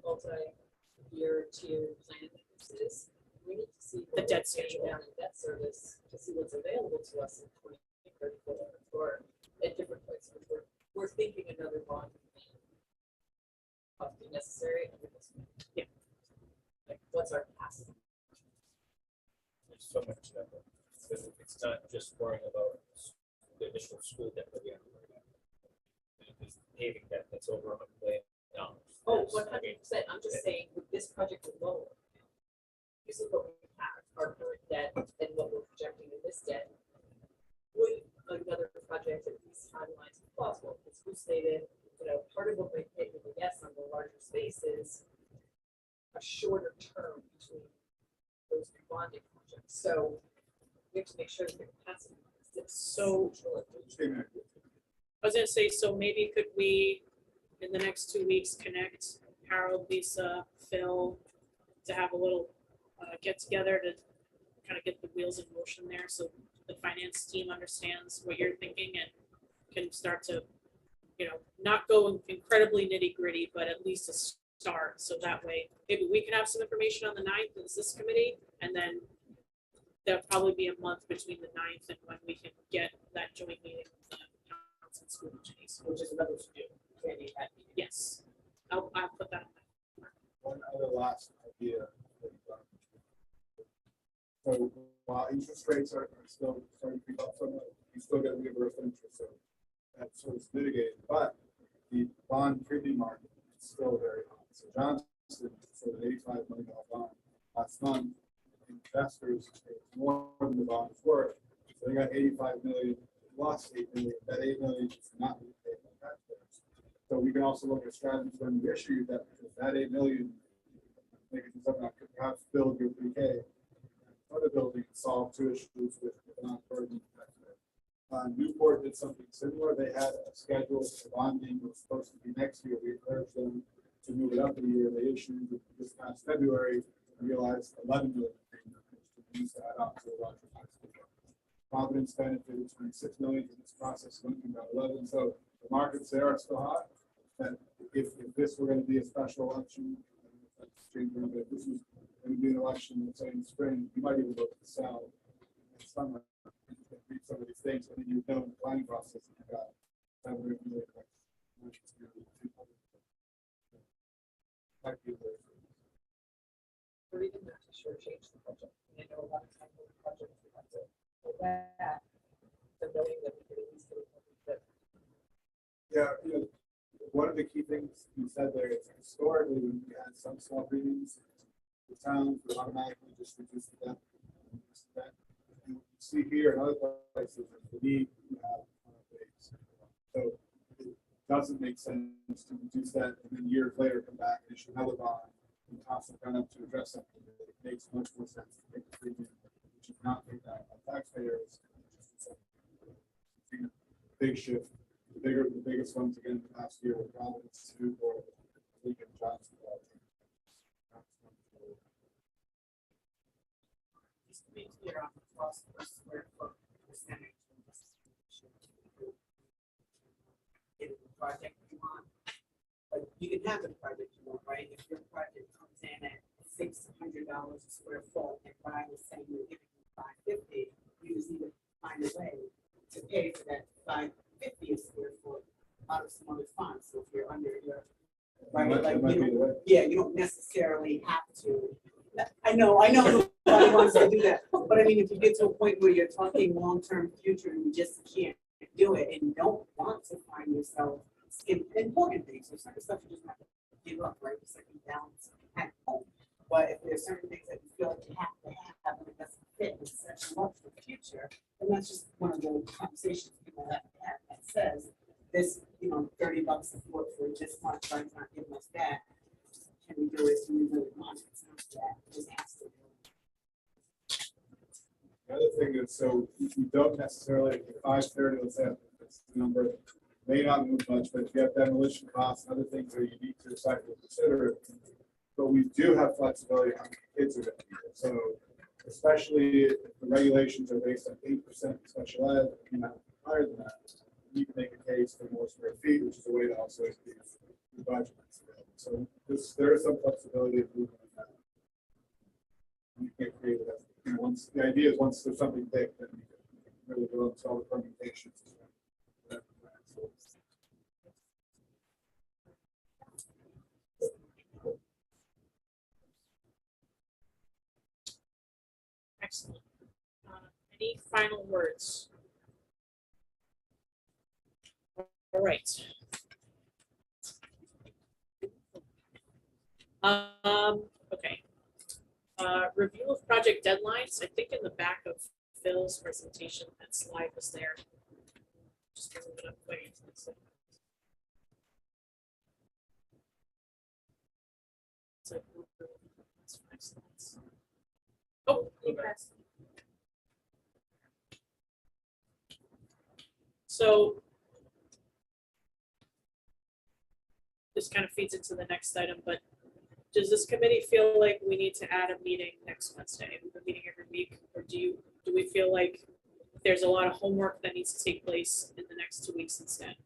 S7: multi-year tier plan that this is, we need to see.
S1: The
S7: what
S1: debt
S7: we're paying
S1: schedule.
S7: down in debt service to see what's available to us in 2034 or at different points. We're thinking another bond. Must be necessary.
S1: Yeah.
S7: Like, what's our capacity?
S12: There's so much that, it's not just worrying about the initial school debt that we have to worry about. There's paving debt that's over $100 million.
S7: Oh,
S12: There's-
S7: 100%. I'm just saying with this project alone, this is what we have, our current debt and what we're projecting in this debt. Would another project at these timelines be plausible? Because who stated, part of what we pay with the yes on the larger space is a shorter term between those two bonding projects. So we have to make sure that the capacity is
S1: So-
S8: Statement.
S1: I was gonna say, so maybe could we, in the next 2 weeks, connect Harold, Lisa, Phil, to have a little get together to kind of get the wheels in motion there, so the finance team understands what you're thinking and can start to, not go incredibly nitty gritty, but at least a start, so that way, maybe we can have some information on the 9th as this committee, and then there'll probably be a month between the 9th and when we can get that joint meeting with the council and school committees.
S11: Which is another to do. Candy hat meeting.
S1: Yes, I'll put that on.
S8: One other last idea. So while interest rates are still starting to creep up somewhat, you still get reimbursed interest, so that sort of mitigated, but the bond premium market is still very high. So Johnson sold an $85 million bond last month. Investors paid more than the bond is worth, so they got 85 million, lost 8 million. That 8 million is not being paid by taxpayers. So we can also look at strategies when we issue that, because that 8 million, make it something that could perhaps build your pre-K. Other buildings solve two issues with non-burden. Newport did something similar. They had a schedule for bonding was supposed to be next year. We encouraged them to move it up a year. They issued it this past February and realized 11 million to use that up to a larger high school. Providence benefited 26 million from this process, went to about 11. So the markets there are still hot. And if this were going to be a special election, if this was going to be an election, let's say in spring, you might even vote to sell in summer. Read some of these things, and then you know in the planning process that you got 700 million. Might be a way
S7: Or even not to shortchange the project. I know a lot of times with projects, we have to go back to knowing that we could at least do it.
S8: Yeah, one of the key things you said there is historically when we had some small premiums, the towns would automatically just reduce the debt. And you see here in other places, the need to have base. So it doesn't make sense to reduce that and then years later come back and issue another bond and toss it down up to address something. It makes much more sense to take the premium, which is not paid back by taxpayers. Big shift. The biggest ones again last year were Providence, Newport, Lincoln, Johnson.
S11: Just to be clear on the cost per square foot percentage. In the project you want, but you can have the project you want, right? If your project comes in at $600 a square foot and Brian is saying you're giving you $550, you just need to find a way to pay for that $550 a square foot out of some other funds. So if you're under your, right, like, yeah, you don't necessarily have to. I know nobody wants to do that, but I mean, if you get to a point where you're talking long-term future and you just can't do it and you don't want to find yourself in important things, there's certain stuff you just have to give up, right? It's like you balance at home. But if there's certain things that you feel like you have to have and it doesn't fit and set you up for the future, then that's just one of the conversations people have to have that says this, $30 a foot for this much, right? Not giving us that. Can we do it? Do we really want it? It's not that. It just has to be.
S8: The other thing is, so you don't necessarily, 530, let's say, that's the number, may not move much, but if you have demolition costs and other things that are unique to the site, we'll consider it. But we do have flexibility on how many kids are going to be there. So especially if the regulations are based on 8% special ed, higher than that, you can make a case for more square feet, which is a way to also increase the budget. So there is some flexibility of moving on that. You can't create it, you know, once, the idea is once there's something big, then you can really go into all the permutations. So,
S1: Excellent. Any final words? All right. Okay. Review of project deadlines. I think in the back of Phil's presentation, that slide was there. Just move it up quick. It's like, it's 5 slides. Oh, you guys. So this kind of feeds into the next item, but does this committee feel like we need to add a meeting next Wednesday? We've been meeting every week, or do we feel like there's a lot of homework that needs to take place in the next 2 weeks instead?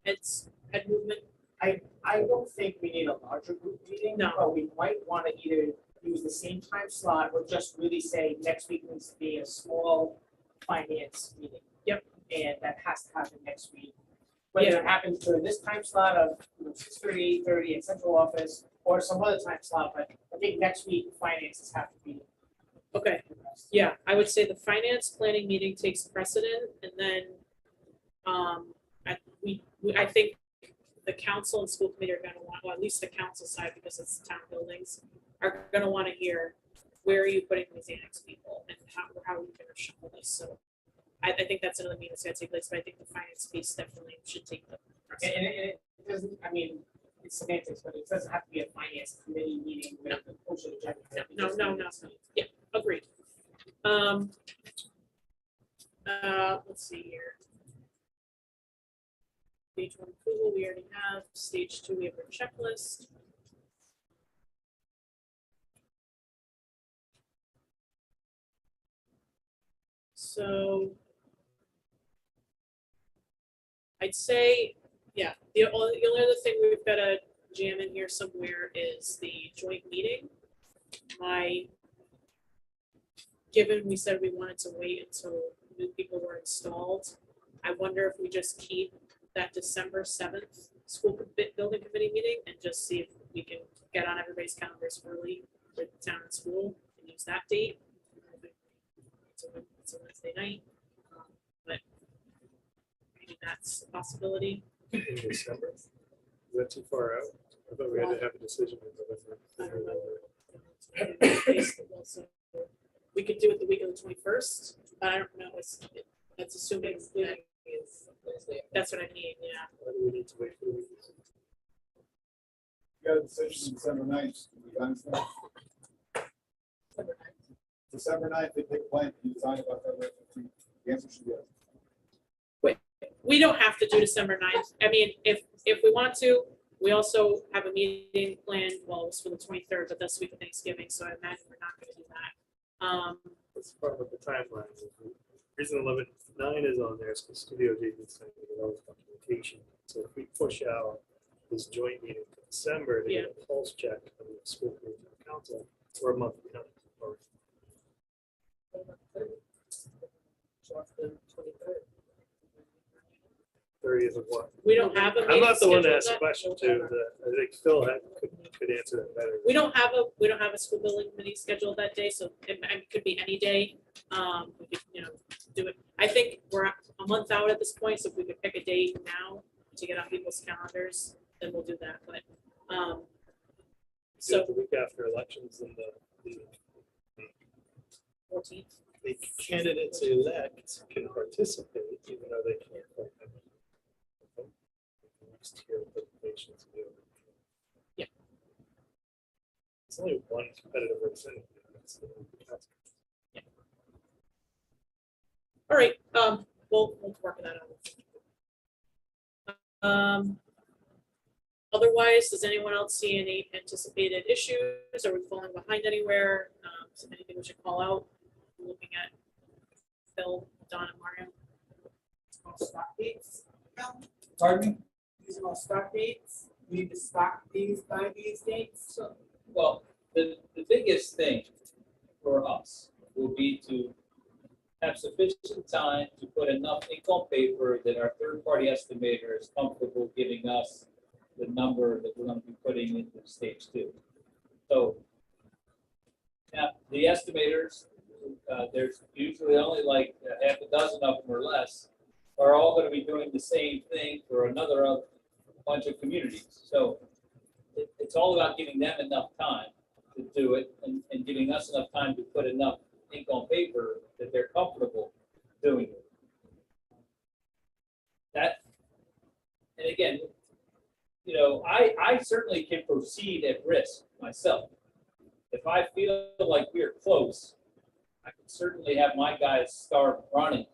S1: It's head movement.
S11: I don't think we need a larger group meeting.
S1: No.
S11: But we might want to either use the same time slot or just really say next week needs to be a small finance meeting.
S1: Yep.
S11: And that has to happen next week. Whether it happens during this time slot of 6:30, 8:30 at central office or some other time slot, but I think next week finances have to be.
S1: Okay. Yeah, I would say the finance planning meeting takes precedent, and then I think the council and school committee are gonna want, well, at least the council side, because it's town buildings, are gonna want to hear, where are you putting these annex people and how are you gonna shuffle this? So I think that's another meeting that's gonna take place, but I think the finance piece definitely should take the
S11: And
S1: precedent.
S11: it doesn't, I mean, it's semantics, but it doesn't have to be a finance committee meeting with the posted agenda.
S1: No. Yeah, agreed. Let's see here. Stage 1 approval, we already have. Stage 2, we have our checklist. So I'd say, yeah, the only other thing we've got to jam in here somewhere is the joint meeting. Given we said we wanted to wait until new people were installed, I wonder if we just keep that December 7th building committee meeting and just see if we can get on everybody's calendars early with town and school and use that date. It's a Wednesday night, but maybe that's a possibility.
S14: In December? Is that too far out? I thought we had to have a decision in November.
S1: So we could do it the week of the 21st, but I don't know, that's assuming that that's what I mean, yeah.
S14: Why do we need to wait for the week?
S8: you got a decision December 9th. You guys know? December 9th, they pick plan, you design it by February 15th. The answer should be yes.
S1: We don't have to do December 9th. I mean, if we want to, we also have a meeting planned, well, it's for the 23rd, but that's the week of Thanksgiving, so I imagine we're not gonna do that.
S14: That's part of the timeline. The reason 11/9 is on there is because Studio J is sending a lot of documentation. So if we push out this joint meeting to December to get a pulse check from the school committee and council, we're a month behind. Or 30th of what?
S1: We don't have a meeting.
S14: I'm not the one to
S1: scheduled
S14: ask the
S1: that-
S14: question too. I think Phil could answer that better.
S1: We don't have a school building committee scheduled that day, so it could be any day. We could, do it. I think we're a month out at this point, so if we could pick a date now to get on people's calendars, then we'll do that, but,
S14: So
S1: so
S14: the week after elections and the
S1: 14th.
S14: the candidates elect can participate even though they can't. vote. Next year, presentations do.
S1: Yeah.
S14: It's only one competitive race anyway.
S1: All right, we'll work that out. Otherwise, does anyone else see any anticipated issues? Are we falling behind anywhere? Is there anything we should call out? Looking at Phil, Don, and Mario.
S2: Pardon me?
S13: reasonable start dates? We need to start these by these dates?
S9: So, well, the biggest thing for us will be to have sufficient time to put enough ink on paper that our third-party estimator is comfortable giving us the number that we're gonna be putting into stage two. So now, the estimators, there's usually only like half a dozen of them or less, are all gonna be doing the same thing for another bunch of communities. So it's all about giving them enough time to do it and giving us enough time to put enough ink on paper that they're comfortable doing it. That, and again, you know, I certainly can proceed at risk myself. If I feel like we're close, I can certainly have my guys start running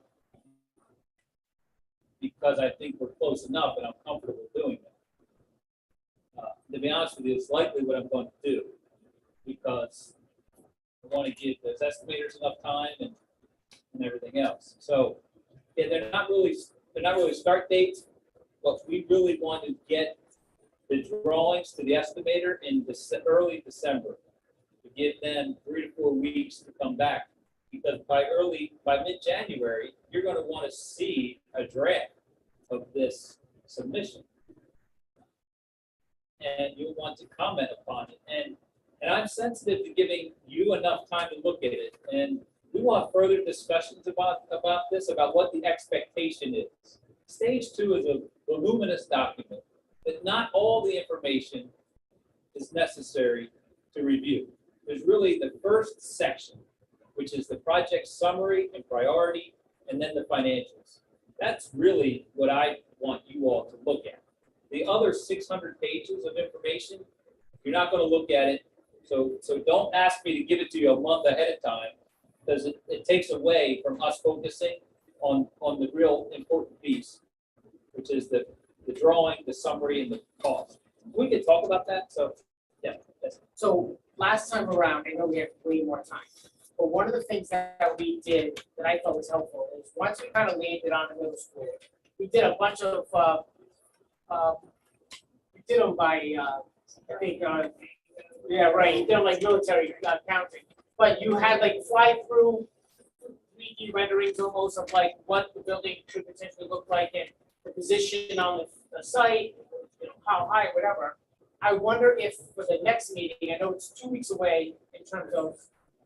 S9: because I think we're close enough and I'm comfortable doing that. To be honest with you, it's likely what I'm going to do because I want to give those estimators enough time and everything else. So, yeah, they're not really start dates, but we really want to get the drawings to the estimator in early December to give them 3 to 4 weeks to come back. Because by mid-January, you're going to want to see a draft of this submission. And you'll want to comment upon it. And I'm sensitive to giving you enough time to look at it. And we want further discussions about this, about what the expectation is. Stage 2 is a voluminous document, but not all the information is necessary to review. There's really the first section, which is the project summary and priority, and then the financials. That's really what I want you all to look at. The other 600 pages of information, you're not going to look at it. So don't ask me to give it to you a month ahead of time, because it takes away from us focusing on the real important piece, which is the drawing, the summary, and the cost. We can talk about that. So, yeah. Yes.
S11: So last time around, I know we have way more time, but one of the things that we did that I thought was helpful is once we kind of landed on the middle school, we did a bunch of, we did them by, I think, yeah, right, you did them like military counting, but you had like fly through 3D renderings almost of like what the building could potentially look like and the position on the site, you know, how high, whatever. I wonder if for the next meeting, I know it's 2 weeks away in terms of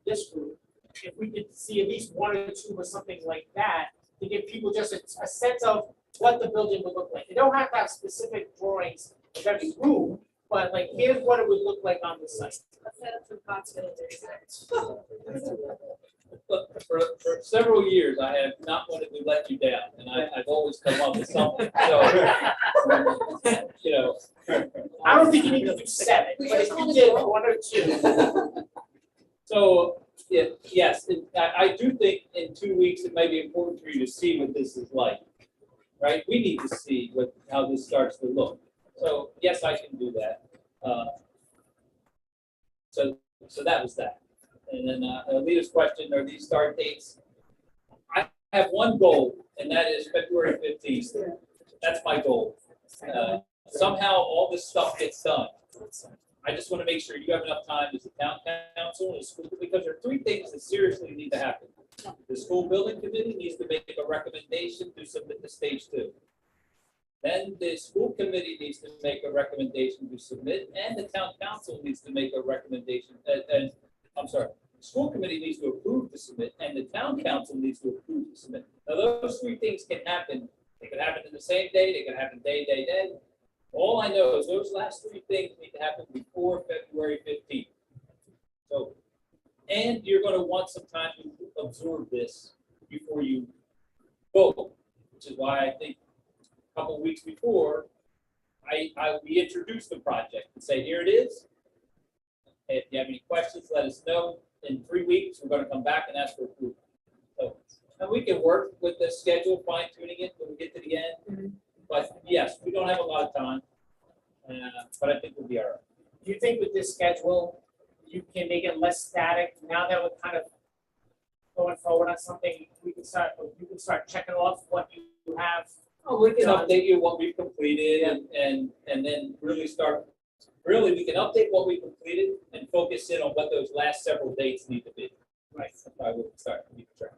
S11: this group, if we could see at least 1 or 2 or something like that to give people just a sense of what the building would look like. You don't have to have specific drawings of every room, but like here's what it would look like on the site.
S3: Let's set up some possibilities.
S9: But for several years, I have not wanted to let you down, and I've always come up with something. So, you know,
S11: I don't think you need to do 7, but if you did 1 or 2.
S9: So, yeah, yes, I do think in 2 weeks, it may be important for you to see what this is like, right? We need to see how this starts to look. So, yes, I can do that. So that was that. And then Alita's question, are these start dates? I have one goal, and that is February 15th. That's my goal. Somehow all this stuff gets done. I just want to make sure you have enough time as the town council and the school, because there are 3 things that seriously need to happen. The school building committee needs to make a recommendation to submit to stage 2. Then the school committee needs to make a recommendation to submit, and the town council needs to make a recommendation. I'm sorry, the school committee needs to approve to submit, and the town council needs to approve to submit. Now, those 3 things can happen. They can happen in the same day. They can happen day. All I know is those last 3 things need to happen before February 15th. So, and you're going to want some time to absorb this before you vote, which is why I think a couple of weeks before, we introduce the project and say, here it is. If you have any questions, let us know. In 3 weeks, we're going to come back and ask for approval. So, and we can work with the schedule, fine tuning it when we get to the end. But yes, we don't have a lot of time, but I think we'll be all right.
S11: Do you think with this schedule, you can make it less static now that we're kind of going forward on something? You can start checking off what you have
S9: Oh, we can update you what we've completed and then really start, really, we can update what we completed and focus in on what those last several dates need to be.
S13: Right.
S9: That's why we'll start to keep track.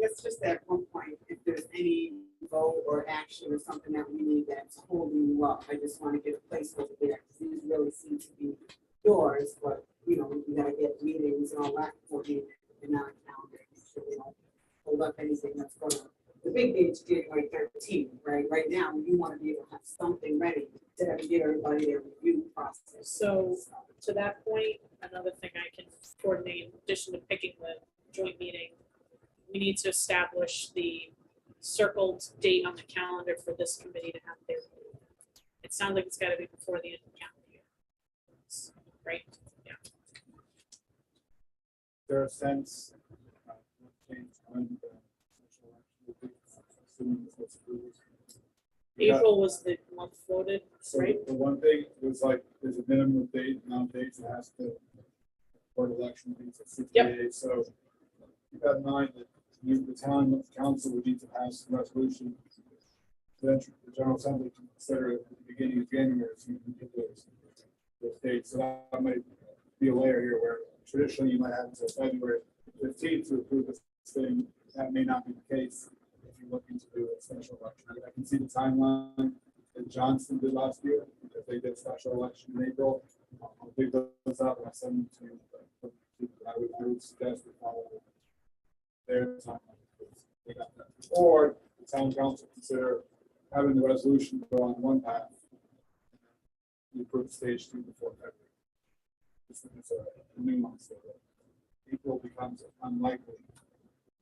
S13: That's just at one point, if there's any vote or action or something that we need that's holding you up, I just want to get a placeholder there, because these really seem to be yours, but, you know, you gotta get meetings and all that for you, and not a calendar, make sure they don't hold up anything that's gonna, the big date's January 13th, right? Right now, you want to be able to have something ready to give everybody their review process.
S1: So to that point, another thing I can coordinate, in addition to picking the joint meeting, we need to establish the circled date on the calendar for this committee to have their meeting. It sounds like it's gotta be before the end of the calendar year. Right? Yeah.
S8: There a sense, change when the special election will be, assuming this gets approved? We got-
S1: April was the month floated,
S8: So
S1: right?
S8: the one thing was like, there's a minimum date, amount of dates it has to, for an election, I think it's 60
S1: Yep.
S8: days, so keep that in mind that the town council would need to pass a resolution. Then the general assembly can consider it at the beginning of January, so you can get those dates, so that might be a layer here where traditionally you might have until February 15th to approve this thing, that may not be the case if you're looking to do a special election. I can see the timeline that Johnson did last year, because they did a special election in April. I'll dig those up and I'll send them to you. But I would suggest we follow their timeline. They got that. Or the town council consider having the resolution go on one path. You approve stage 2 before February. This is a nuance there. April becomes unlikely.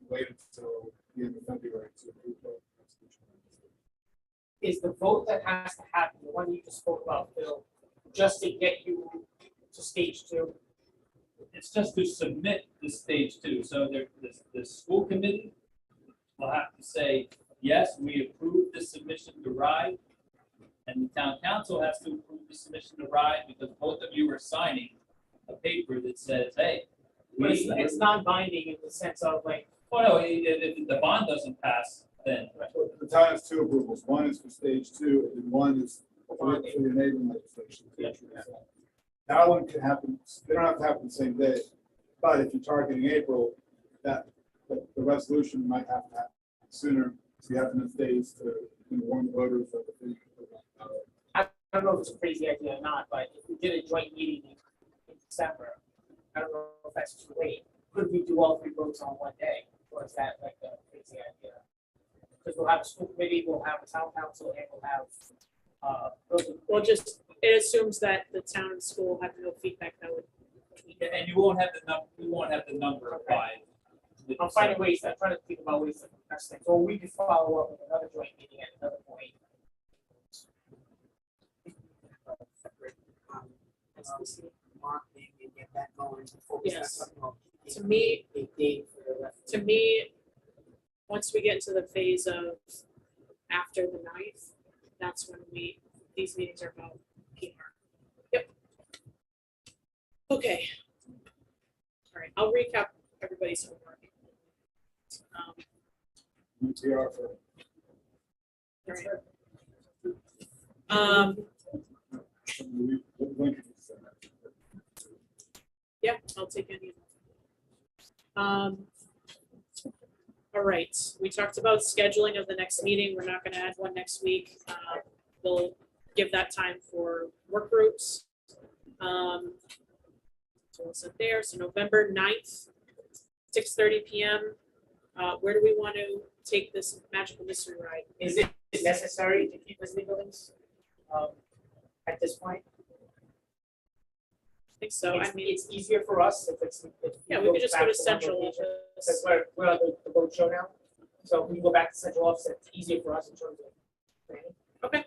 S8: Wait until the end of February to approve the resolution.
S11: Is the vote that has to happen, the one you just spoke about, Bill, just to get you to stage 2?
S9: It's just to submit the stage 2, so the school committee will have to say, yes, we approve the submission to RIDE, and the town council has to approve the submission to RIDE, because both of you are signing a paper that says, hey,
S11: But it's non-binding in the sense of like,
S9: oh no, if the bond doesn't pass, then,
S8: The town has 2 approvals. One is for stage 2, and one is for the enabling legislation. That one can happen, they don't have to happen the same day, but if you're targeting April, that, the resolution might have to happen sooner, so you have enough days to warn the voters of the thing.
S11: I don't know if it's a crazy idea or not, but if we did a joint meeting in December, I don't know if that's too late. Could we do all 3 votes on one day, or is that like a crazy idea? Because we'll have a school committee, we'll have a town council, and we'll have,
S1: Well, just, it assumes that the town and school have no feedback that would.
S9: and you won't have the number, we won't have the number applied.
S11: I'm finding ways, I'm trying to think about ways to test things, or we could follow up with another joint meeting at another point.
S13: Mark, maybe get that going before we start
S1: Yes.
S13: talking about
S1: To me,
S13: a date for the rest.
S1: to me, once we get into the phase of after the 9th, that's when these meetings are about PR. Yep. Okay. All right, I'll recap everybody's homework.
S8: UTR for.
S1: All right. Yeah, I'll take any. All right, we talked about scheduling of the next meeting. We're not gonna add one next week. We'll give that time for work groups. So what's up there? So November 9th, 6:30 PM. Where do we want to take this magical mystery ride?
S11: Is it necessary to keep visiting buildings? At this point?
S1: I think so. I
S11: It's-
S1: mean,
S11: It's easier for us if it's.
S1: yeah, we could just go to
S11: back one
S1: central
S11: location.
S1: office.
S11: That's where the boat show now. So if we go back to central office, it's easier for us in terms of planning.
S1: Okay,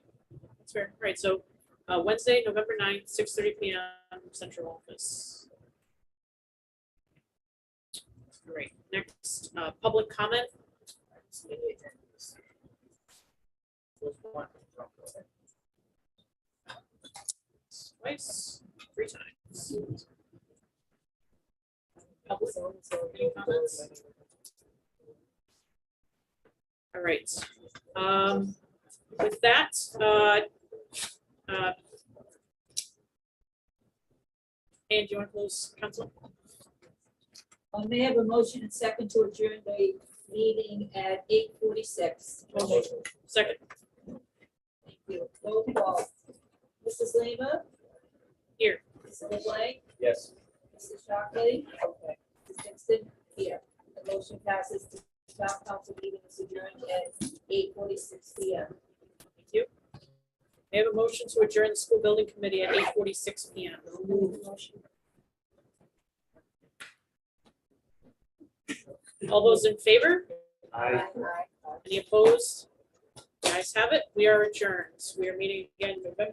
S1: that's fair. All right, so Wednesday, November 9th, 6:30 PM, central office. Great. Next, public comment. Twice, 3 times. Public, any comments? All right. With that, and do you want to close council?
S3: May I have a motion and second to adjourn the meeting at 8:46?
S1: Second.
S3: Thank you. Roll call. Mrs. Lima?
S1: Here.
S3: Mr. LeBlanc?
S12: Yes.
S3: Mrs. Shockley? Okay. Mrs. Dixon? Here. The motion passes to town council meeting is adjourned at 8:46 p.m.
S1: Thank you. May I have a motion to adjourn the school building committee at 8:46 p.m. All those in favor? Any opposed? The ayes have it. We are adjourned. We are meeting again November